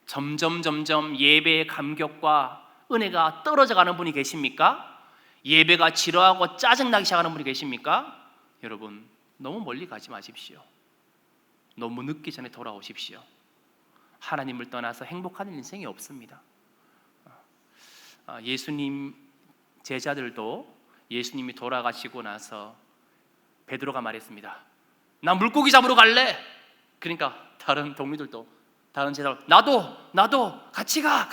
점점 예배의 감격과 은혜가 떨어져가는 분이 계십니까? 예배가 지루하고 짜증나기 시작하는 분이 계십니까? 여러분, 너무 멀리 가지 마십시오. 너무 늦기 전에 돌아오십시오. 하나님을 떠나서 행복한 인생이 없습니다. 예수님 제자들도 예수님이 돌아가시고 나서 베드로가 말했습니다. 나 물고기 잡으러 갈래. 그러니까 다른 동료들도, 다른 제자들, 나도 같이 가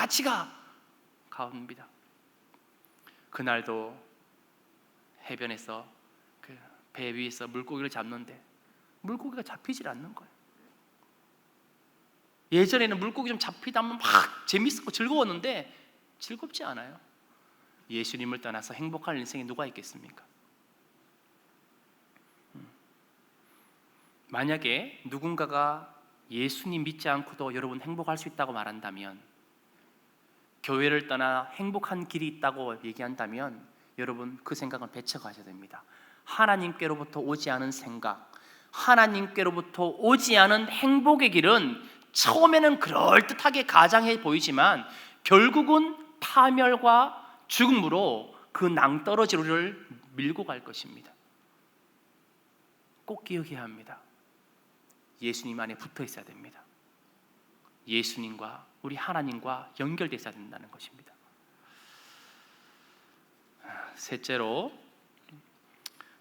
가옵니다. 그날도 해변에서 그 배 위에서 물고기를 잡는데 물고기가 잡히질 않는 거예요. 예전에는 물고기 좀 잡히다 보면 막 재밌었고 즐거웠는데 즐겁지 않아요. 예수님을 떠나서 행복한 인생에 누가 있겠습니까? 만약에 누군가가 예수님 믿지 않고도 여러분 행복할 수 있다고 말한다면, 교회를 떠나 행복한 길이 있다고 얘기한다면 여러분 그 생각은 배척하셔야 됩니다. 하나님께로부터 오지 않은 생각, 하나님께로부터 오지 않은 행복의 길은 처음에는 그럴듯하게 가장해 보이지만 결국은 파멸과 죽음으로 그 낭떠러지를 밀고 갈 것입니다. 꼭 기억해야 합니다. 예수님 안에 붙어 있어야 됩니다. 예수님과 우리 하나님과 연결되어 있어야 된다는 것입니다. 셋째로,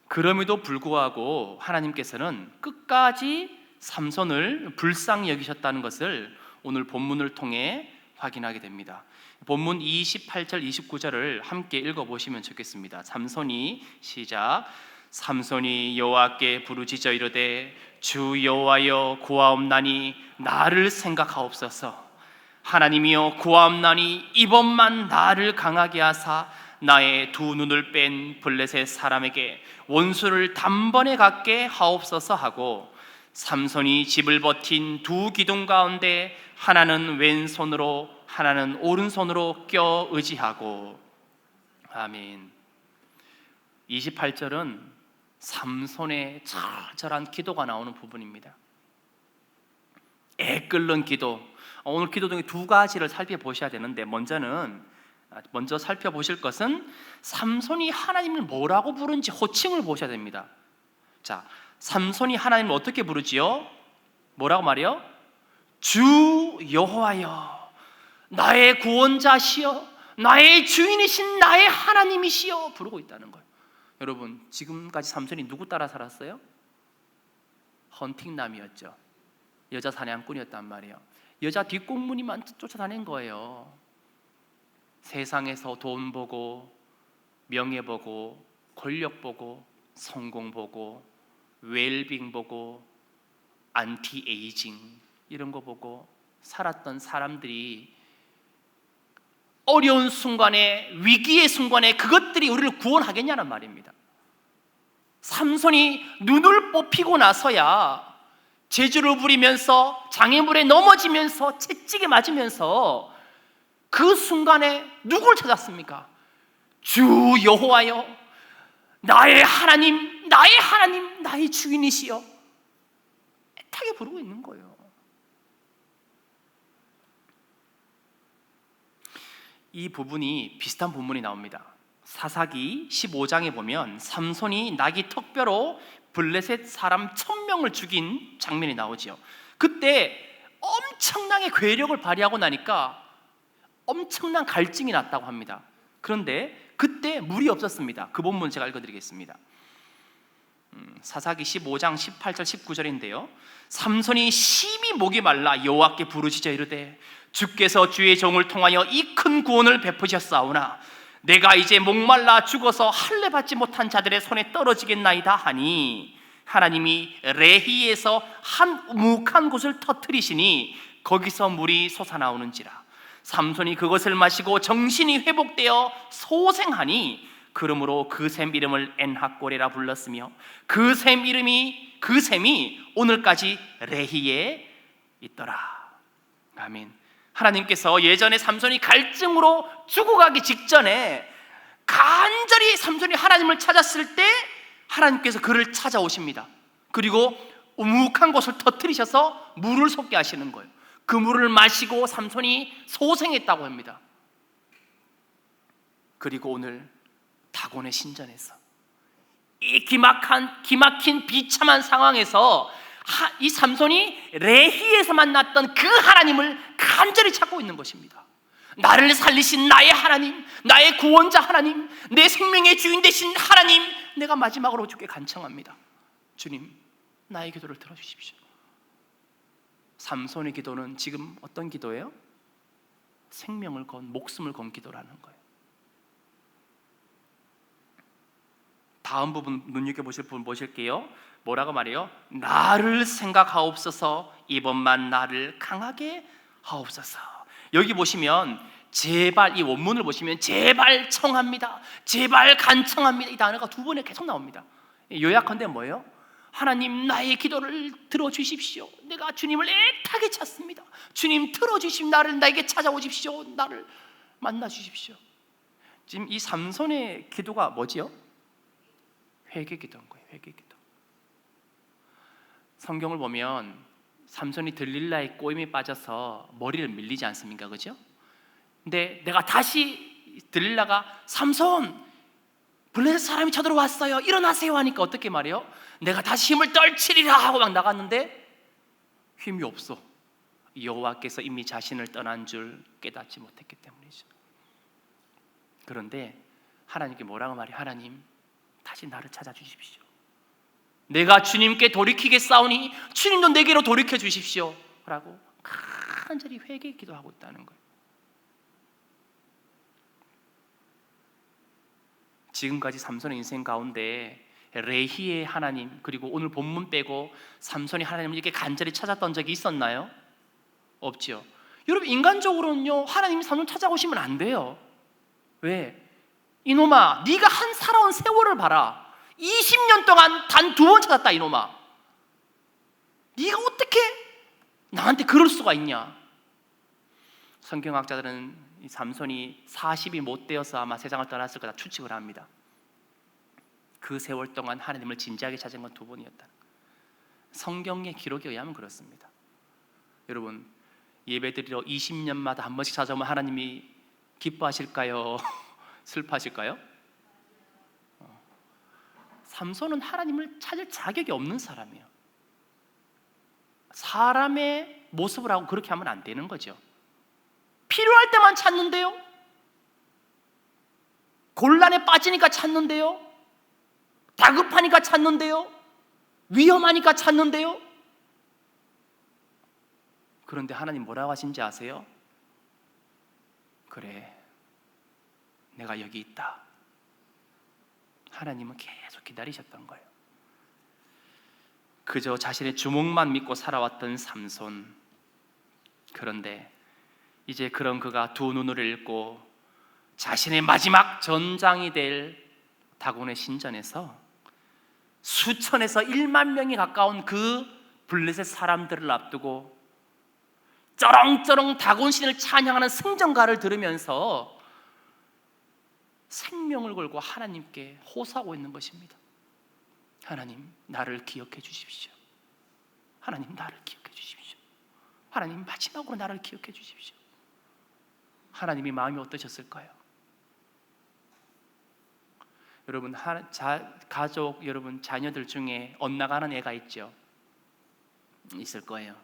그럼에도 불구하고 하나님께서는 끝까지 삼손을 불쌍히 여기셨다는 것을 오늘 본문을 통해 확인하게 됩니다. 본문 28절 29절을 함께 읽어보시면 좋겠습니다. 삼손이 시작. 삼손이 여호와께 부르짖어 이르되 주 여호와여 구하옵나니 나를 생각하옵소서. 하나님이여 구하옵나니 이번만 나를 강하게 하사 나의 두 눈을 뺀 블레셋 사람에게 원수를 단번에 갖게 하옵소서 하고, 삼손이 집을 버틴 두 기둥 가운데 하나는 왼손으로 하나는 오른손으로 껴 의지하고. 아멘. 28절은 삼손의 절절한 기도가 나오는 부분입니다. 애끓는 기도. 오늘 기도 중에 두 가지를 살펴보셔야 되는데, 먼저 살펴보실 것은 삼손이 하나님을 뭐라고 부른지 호칭을 보셔야 됩니다. 자, 삼손이 하나님을 어떻게 부르지요? 뭐라고 말해요? 주 여호와여, 나의 구원자시여, 나의 주인이신 나의 하나님이시여 부르고 있다는 거예요. 여러분, 지금까지 삼손이 누구 따라 살았어요? 헌팅남이었죠. 여자 사냥꾼이었단 말이에요. 여자 뒷공무니만 쫓아다닌 거예요. 세상에서 돈 보고, 명예 보고, 권력 보고, 성공 보고, 웰빙 보고, 안티에이징 이런 거 보고 살았던 사람들이 어려운 순간에, 위기의 순간에 그것들이 우리를 구원하겠냐는 말입니다. 삼손이 눈을 뽑히고 나서야 제주를 부리면서 장애물에 넘어지면서 채찍에 맞으면서 그 순간에 누굴 찾았습니까? 주 여호와여, 나의 하나님, 나의 하나님, 나의 주인이시여 애타게 부르고 있는 거예요. 이 부분이 비슷한 본문이 나옵니다. 사사기 15장에 보면 삼손이 나귀 턱뼈로 블레셋 사람 1000명을 죽인 장면이 나오죠. 그때 엄청나게 괴력을 발휘하고 나니까 엄청난 갈증이 났다고 합니다. 그런데 그때 물이 없었습니다. 그 본문 제가 읽어드리겠습니다. 사사기 15장 18절 19절인데요. 삼손이 심히 목이 말라 여호와께 부르짖어 이르되 주께서 주의 종을 통하여 이 큰 구원을 베푸셨사오나 내가 이제 목말라 죽어서 할례 받지 못한 자들의 손에 떨어지겠나이다 하니, 하나님이 레히에서 한 우묵한 곳을 터뜨리시니 거기서 물이 솟아나오는지라. 삼손이 그것을 마시고 정신이 회복되어 소생하니 그러므로 그 샘 이름을 엔하꼬레라 불렀으며 그 샘이 오늘까지 레히에 있더라. 아멘. 하나님께서 예전에 삼손이 갈증으로 죽어가기 직전에 간절히 삼손이 하나님을 찾았을 때 하나님께서 그를 찾아오십니다. 그리고 우묵한 곳을 터뜨리셔서 물을 솟게 하시는 거예요. 그 물을 마시고 삼손이 소생했다고 합니다. 그리고 오늘 다곤의 신전에서 이 기막힌 비참한 상황에서 이 삼손이 레히에서 만났던 그 하나님을 간절히 찾고 있는 것입니다. 나를 살리신 나의 하나님, 나의 구원자 하나님, 내 생명의 주인 되신 하나님, 내가 마지막으로 주께 간청합니다. 주님, 나의 기도를 들어주십시오. 삼손의 기도는 지금 어떤 기도예요? 생명을 건, 목숨을 건 기도라는 거예요. 다음 부분 눈여겨보실 부분 보실게요. 뭐라고 말해요? 나를 생각하옵소서, 이번만 나를 강하게 하옵소서. 여기 보시면 제발, 이 원문을 보시면 제발 청합니다, 제발 간청합니다, 이 단어가 두 번에 계속 나옵니다. 요약한데 뭐예요? 하나님, 나의 기도를 들어주십시오. 내가 주님을 애타게 찾습니다. 주님 들어주십시오. 나에게 찾아오십시오. 나를 만나주십시오. 지금 이 삼손의 기도가 뭐지요? 회개기도인 거예요. 회개기도. 성경을 보면 삼손이 들릴라의 꼬임에 빠져서 머리를 밀리지 않습니까? 그죠? 근데 내가 다시 들릴라가 삼손, 블레셋 사람이 쳐들어왔어요, 일어나세요 하니까 어떻게 말해요? 내가 다시 힘을 떨치리라 하고 막 나갔는데 힘이 없어. 여호와께서 이미 자신을 떠난 줄 깨닫지 못했기 때문이죠. 그런데 하나님께 뭐라고 말해? 하나님, 다시 나를 찾아주십시오. 내가 주님께 돌이키겠사오니 주님도 내게로 돌이켜 주십시오 라고 간절히 회개 기도하고 있다는 거예요. 지금까지 삼손의 인생 가운데 레히의 하나님, 그리고 오늘 본문 빼고 삼손이 하나님을 이렇게 간절히 찾았던 적이 있었나요? 없죠. 여러분, 인간적으로는요, 하나님이 삼손 찾아오시면 안 돼요. 왜? 이놈아, 네가 한 살아온 세월을 봐라. 20년 동안 단 2번 찾았다. 이놈아, 네가 어떻게 나한테 그럴 수가 있냐? 성경학자들은 이 삼손이 40이 못 되어서 아마 세상을 떠났을 거다 추측을 합니다. 그 세월 동안 하나님을 진지하게 찾은 건 2번이었다. 성경의 기록에 의하면 그렇습니다. 여러분, 예배드리러 20년마다 한 번씩 찾아오면 하나님이 기뻐하실까요? 슬퍼하실까요? 삼손은 하나님을 찾을 자격이 없는 사람이에요. 사람의 모습을 하고 그렇게 하면 안 되는 거죠. 필요할 때만 찾는데요, 곤란에 빠지니까 찾는데요, 다급하니까 찾는데요, 위험하니까 찾는데요. 그런데 하나님 뭐라고 하신지 아세요? 그래, 내가 여기 있다. 하나님은 계속 기다리셨던 거예요. 그저 자신의 주먹만 믿고 살아왔던 삼손. 그런데 이제 그런 그가 2 눈을 읽고 자신의 마지막 전장이 될 다곤의 신전에서 수천에서 1만 명이 가까운 그 블레셋 사람들을 앞두고 쩌렁쩌렁 다곤 신을 찬양하는 승전가를 들으면서 생명을 걸고 하나님께 호소하고 있는 것입니다. 하나님, 나를 기억해 주십시오. 하나님, 나를 기억해 주십시오. 하나님, 마지막으로 나를 기억해 주십시오. 하나님이 마음이 어떠셨을까요? 여러분, 가족, 여러분 자녀들 중에 엇나가는 애가 있죠? 있을 거예요.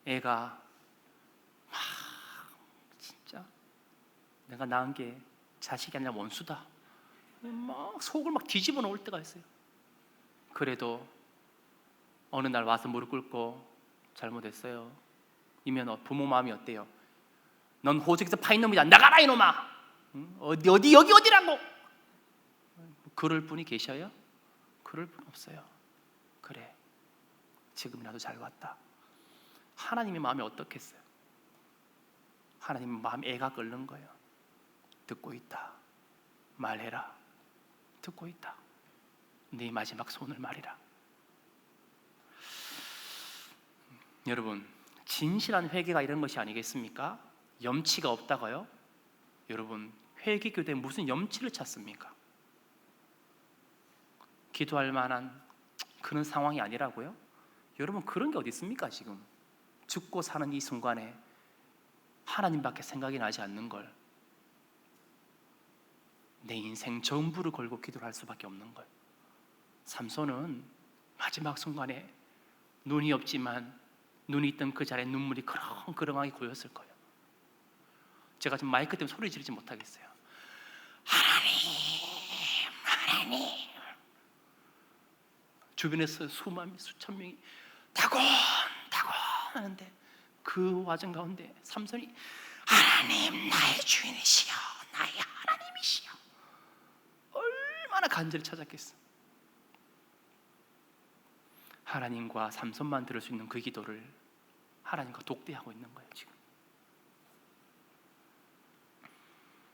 애가 진짜 내가 낳은 게 자식이 아니라 원수다, 막 속을 막 뒤집어 놓을 때가 있어요. 그래도 어느 날 와서 무릎 꿇고 잘못했어요 이면 부모 마음이 어때요? 넌 호적에서 파인 놈이다, 나가라 이놈아. 어디라고? 그럴 분이 계셔요? 그럴 분 없어요. 그래, 지금이라도 잘 왔다. 하나님의 마음이 어떻겠어요? 하나님의 마음에 애가 끓는 거예요. 듣고 있다, 말해라. 듣고 있다, 네 마지막 소원을 말해라. 여러분, 진실한 회개가 이런 것이 아니겠습니까? 염치가 없다고요? 여러분, 회개 교대에 무슨 염치를 찾습니까? 기도할 만한 그런 상황이 아니라고요? 여러분, 그런 게 어디 있습니까? 지금 죽고 사는 이 순간에 하나님밖에 생각이 나지 않는 걸, 내 인생 전부를 걸고 기도를 할 수밖에 없는 걸. 삼손은 마지막 순간에 눈이 없지만 눈이 있던 그 자리에 눈물이 그렁그렁하게 고였을 거예요. 제가 지금 마이크 때문에 소리 지르지 못하겠어요. 하나님. 주변에서 수천 명이 다곤 하는데 그 와중 가운데 삼손이 하나님, 나의 주인이시여, 나의 하나님이시여. 얼마나 간절히 찾았겠어. 하나님과 삼손만 들을 수 있는 그 기도를 하나님과 독대하고 있는 거예요. 지금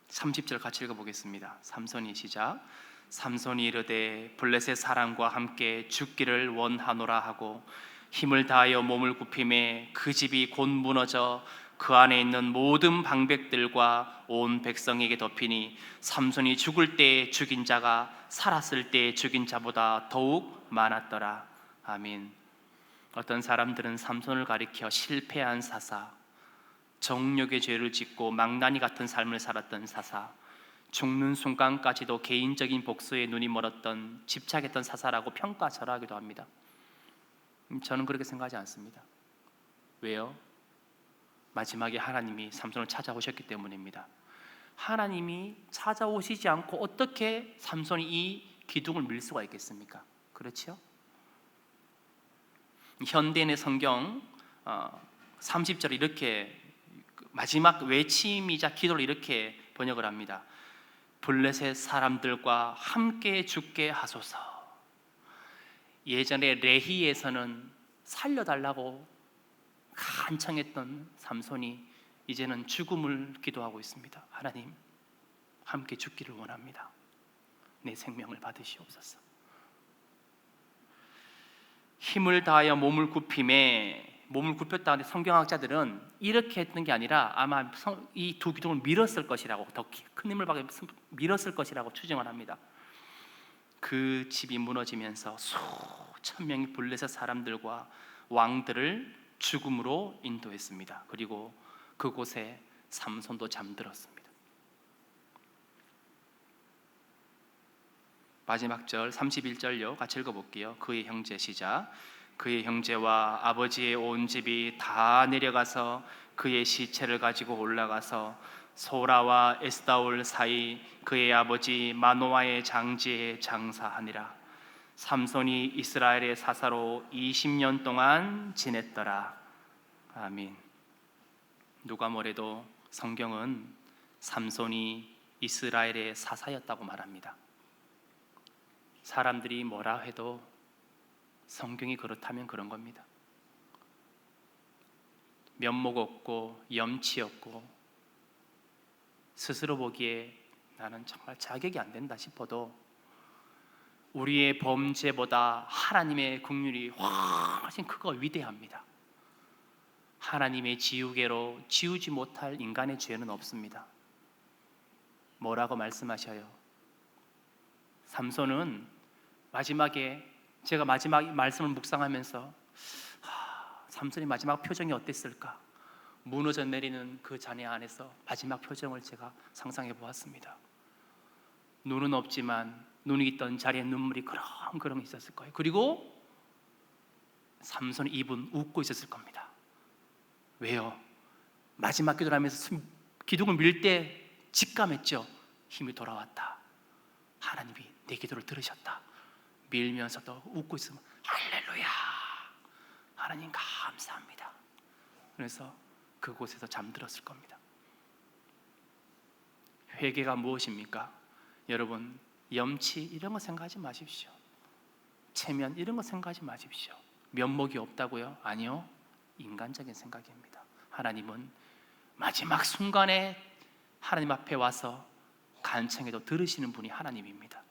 30절 같이 읽어보겠습니다. 삼손이 시작. 삼손이 이르되 블레셋 사람과 함께 죽기를 원하노라 하고 힘을 다하여 몸을 굽히매 그 집이 곧 무너져 그 안에 있는 모든 방백들과 온 백성에게 덮이니 삼손이 죽을 때 죽인 자가 살았을 때 죽인 자보다 더욱 많았더라. 아멘. 어떤 사람들은 삼손을 가리켜 실패한 사사, 정욕의 죄를 짓고 망나니 같은 삶을 살았던 사사, 죽는 순간까지도 개인적인 복수에 눈이 멀었던 집착했던 사사라고 평가절하기도 합니다. 저는 그렇게 생각하지 않습니다. 왜요? 마지막에 하나님이 삼손을 찾아오셨기 때문입니다. 하나님이 찾아오시지 않고 어떻게 삼손이 이 기둥을 밀 수가 있겠습니까? 그렇죠? 현대인의 성경 30절 이렇게 마지막 외침이자 기도를 이렇게 번역을 합니다. 블레셋 사람들과 함께 죽게 하소서. 예전에 레히에서는 살려달라고 간청했던 삼손이 이제는 죽음을 기도하고 있습니다. 하나님, 함께 죽기를 원합니다. 내 생명을 받으시옵소서. 힘을 다하여 몸을 굽혔다는데 성경학자들은 이렇게 했던 게 아니라 아마 이 두 기둥을 밀었을 것이라고, 더 큰 힘을 받아 밀었을 것이라고 추정을 합니다. 그 집이 무너지면서 수천 명의 블레셋 사람들과 왕들을 죽음으로 인도했습니다. 그리고 그곳에 삼손도 잠들었습니다. 마지막 절 31절요. 같이 읽어볼게요. 그의 형제 시작. 그의 형제와 아버지의 온 집이 다 내려가서 그의 시체를 가지고 올라가서 소라와 에스다올 사이 그의 아버지 마노아의 장지에 장사하니라. 삼손이 이스라엘의 사사로 20년 동안 지냈더라. 아멘. 누가 뭐래도 성경은 삼손이 이스라엘의 사사였다고 말합니다. 사람들이 뭐라 해도 성경이 그렇다면 그런 겁니다. 면목 없고 염치 없고 스스로 보기에 나는 정말 자격이 안 된다 싶어도 우리의 범죄보다 하나님의 긍휼이 훨씬 크고 위대합니다. 하나님의 지우개로 지우지 못할 인간의 죄는 없습니다. 뭐라고 말씀하셔요? 삼손은 마지막에 제가 마지막 말씀을 묵상하면서 삼손이 마지막 표정이 어땠을까? 무너져 내리는 그 잔해 안에서 마지막 표정을 제가 상상해 보았습니다. 눈은 없지만 눈이 있던 자리에 눈물이 그렁그렁 있었을 거예요. 그리고 삼손의 입은 웃고 있었을 겁니다. 왜요? 마지막 기도를 하면서 기둥을 밀 때 직감했죠. 힘이 돌아왔다. 하나님이 내 기도를 들으셨다. 밀면서도 웃고 있으면 할렐루야, 하나님 감사합니다. 그래서 그곳에서 잠들었을 겁니다. 회개가 무엇입니까? 여러분, 염치 이런 거 생각하지 마십시오. 체면 이런 거 생각하지 마십시오. 면목이 없다고요? 아니요, 인간적인 생각입니다. 하나님은 마지막 순간에 하나님 앞에 와서 간청해도 들으시는 분이 하나님입니다.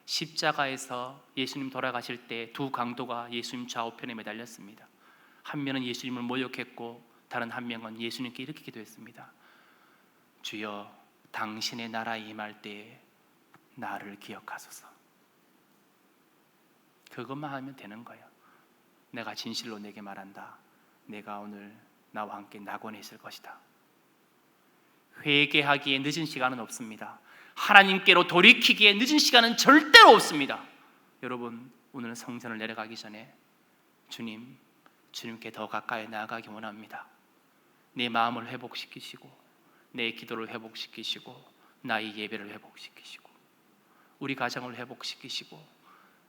십자가에서 예수님 돌아가실 때 두 강도가 예수님 좌우편에 매달렸습니다. 한 명은 예수님을 모욕했고 다른 한 명은 예수님께 이렇게 기도했습니다. 주여, 당신의 나라에 임할 때에 나를 기억하소서. 그것만 하면 되는 거예요. 내가 진실로 내게 말한다. 내가 오늘 나와 함께 낙원에 있을 것이다. 회개하기에 늦은 시간은 없습니다. 하나님께로 돌이키기에 늦은 시간은 절대로 없습니다. 여러분, 오늘 성전을 내려가기 전에 주님께 더 가까이 나아가기 원합니다. 내 마음을 회복시키시고 내 기도를 회복시키시고 나의 예배를 회복시키시고 우리 가정을 회복시키시고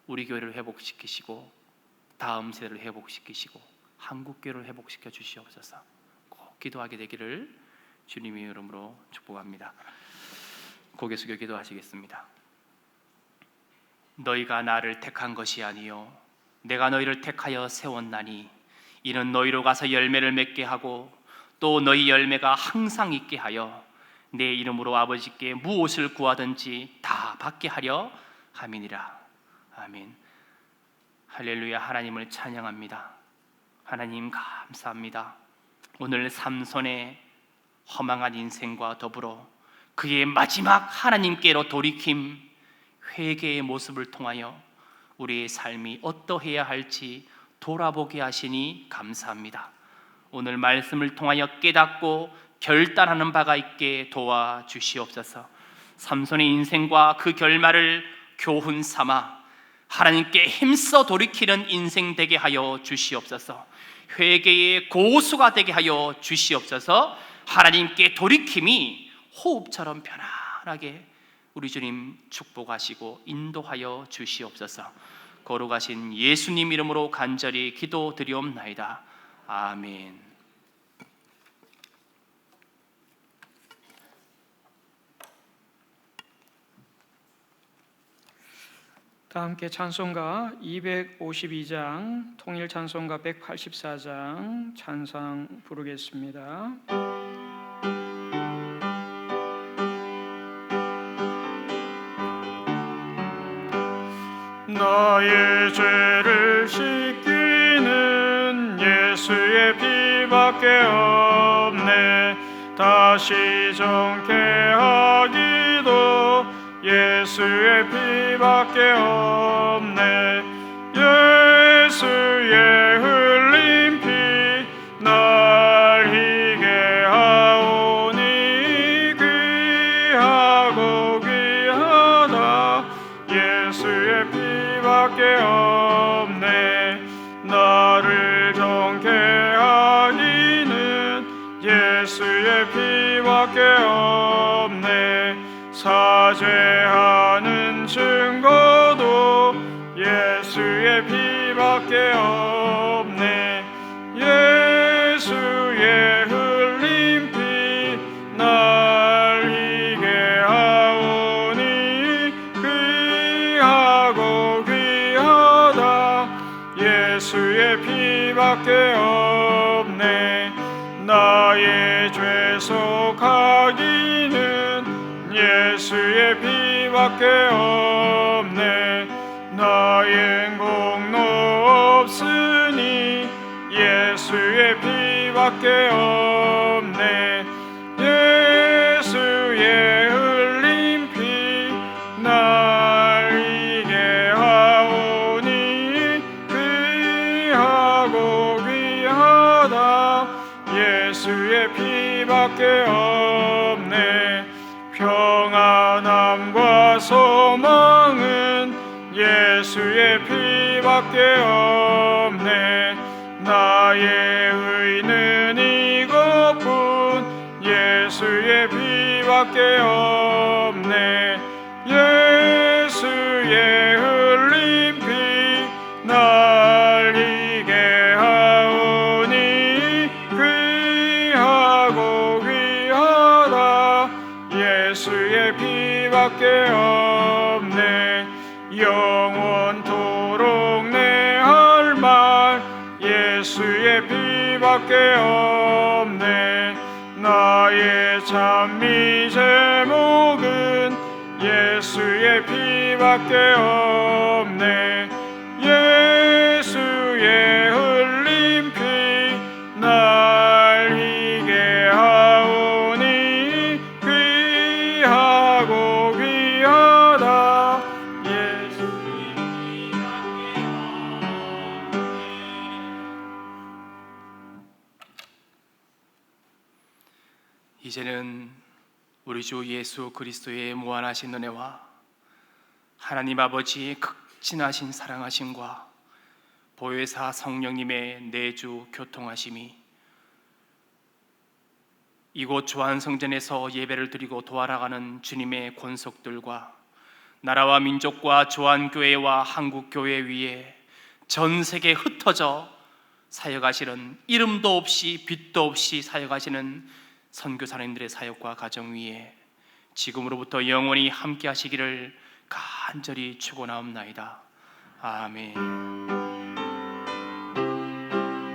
우리 교회를 회복시키시고 다음 세대를 회복시키시고 한국교회를 회복시켜 주시옵소서. 꼭 기도하게 되기를 주님의 이름으로 축복합니다. 고개 숙여 기도하시겠습니다. 너희가 나를 택한 것이 아니요 내가 너희를 택하여 세웠나니 이는 너희로 가서 열매를 맺게 하고 또 너희 열매가 항상 있게 하여 내 이름으로 아버지께 무엇을 구하든지 다 받게 하려 함이니라. 아멘. 할렐루야. 하나님을 찬양합니다. 하나님 감사합니다. 오늘 삼손의 허망한 인생과 더불어 그의 마지막 하나님께로 돌이킴, 회개의 모습을 통하여 우리의 삶이 어떠해야 할지 돌아보게 하시니 감사합니다. 오늘 말씀을 통하여 깨닫고 결단하는 바가 있게 도와주시옵소서. 삼손의 인생과 그 결말을 교훈 삼아 하나님께 힘써 돌이키는 인생 되게 하여 주시옵소서. 회개의 고수가 되게 하여 주시옵소서. 하나님께 돌이킴이 호흡처럼 편안하게 우리 주님 축복하시고 인도하여 주시옵소서. 거룩하신 예수님 이름으로 간절히 기도드리옵나이다. 아멘. 다 함께 찬송가 252장, 통일 찬송가 184장 찬상 부르겠습니다. 나의 죄를 씻기는 예수의 피밖에 없네. 다시 정케하기도 예수의 피밖에 없네. 예수의 흘린 피 날 희게 하오니 귀하고 귀하다. 예수의 피밖에 없네. 나를 정케 하기는 예수의 피밖에 없네. 사죄하는 증거도 예수의 피밖에 없네. 예수의 흘린 피 날 희게 하오니 귀하고 귀하다. 예수의 피밖에 없네. 나의 죄 속하기는 예수의 피밖에 없네. 나의 공로 없으니 예수의 피밖에 없네. 예수의 흘린 피 날 희게 하오니 귀하고 귀하다. 예수의 피밖에 없네. 평안함과 소망은 예수의 피밖에 없네. 나의 의는 이것뿐 예수의 피밖에 없네. 예수의 흘린 피 날 희게 하오니 귀하고 귀하다. 예수의 피밖에 없네. 영원토록 내 할 말 예수의 피밖에 없네. 나의 찬미 제목은 예수의 피밖에 없네. 예수의 흘린 피 날 희게 하오니 귀하고 귀하다. 예수의 피밖에 없네. 이제는 우리 주 예수 그리스도의 무한하신 은혜와 하나님 아버지의 극진하신 사랑하심과 보혜사 성령님의 내주 교통하심이 이곳 조안성전에서 예배를 드리고 도와나가는 주님의 권속들과 나라와 민족과 조안교회와 한국교회 위에 전 세계에 흩어져 사역하시는, 이름도 없이 빛도 없이 사역하시는 선교사님들의 사역과 가정 위에 지금으로부터 영원히 함께 하시기를 간절히 축원하옵나이다. 아멘.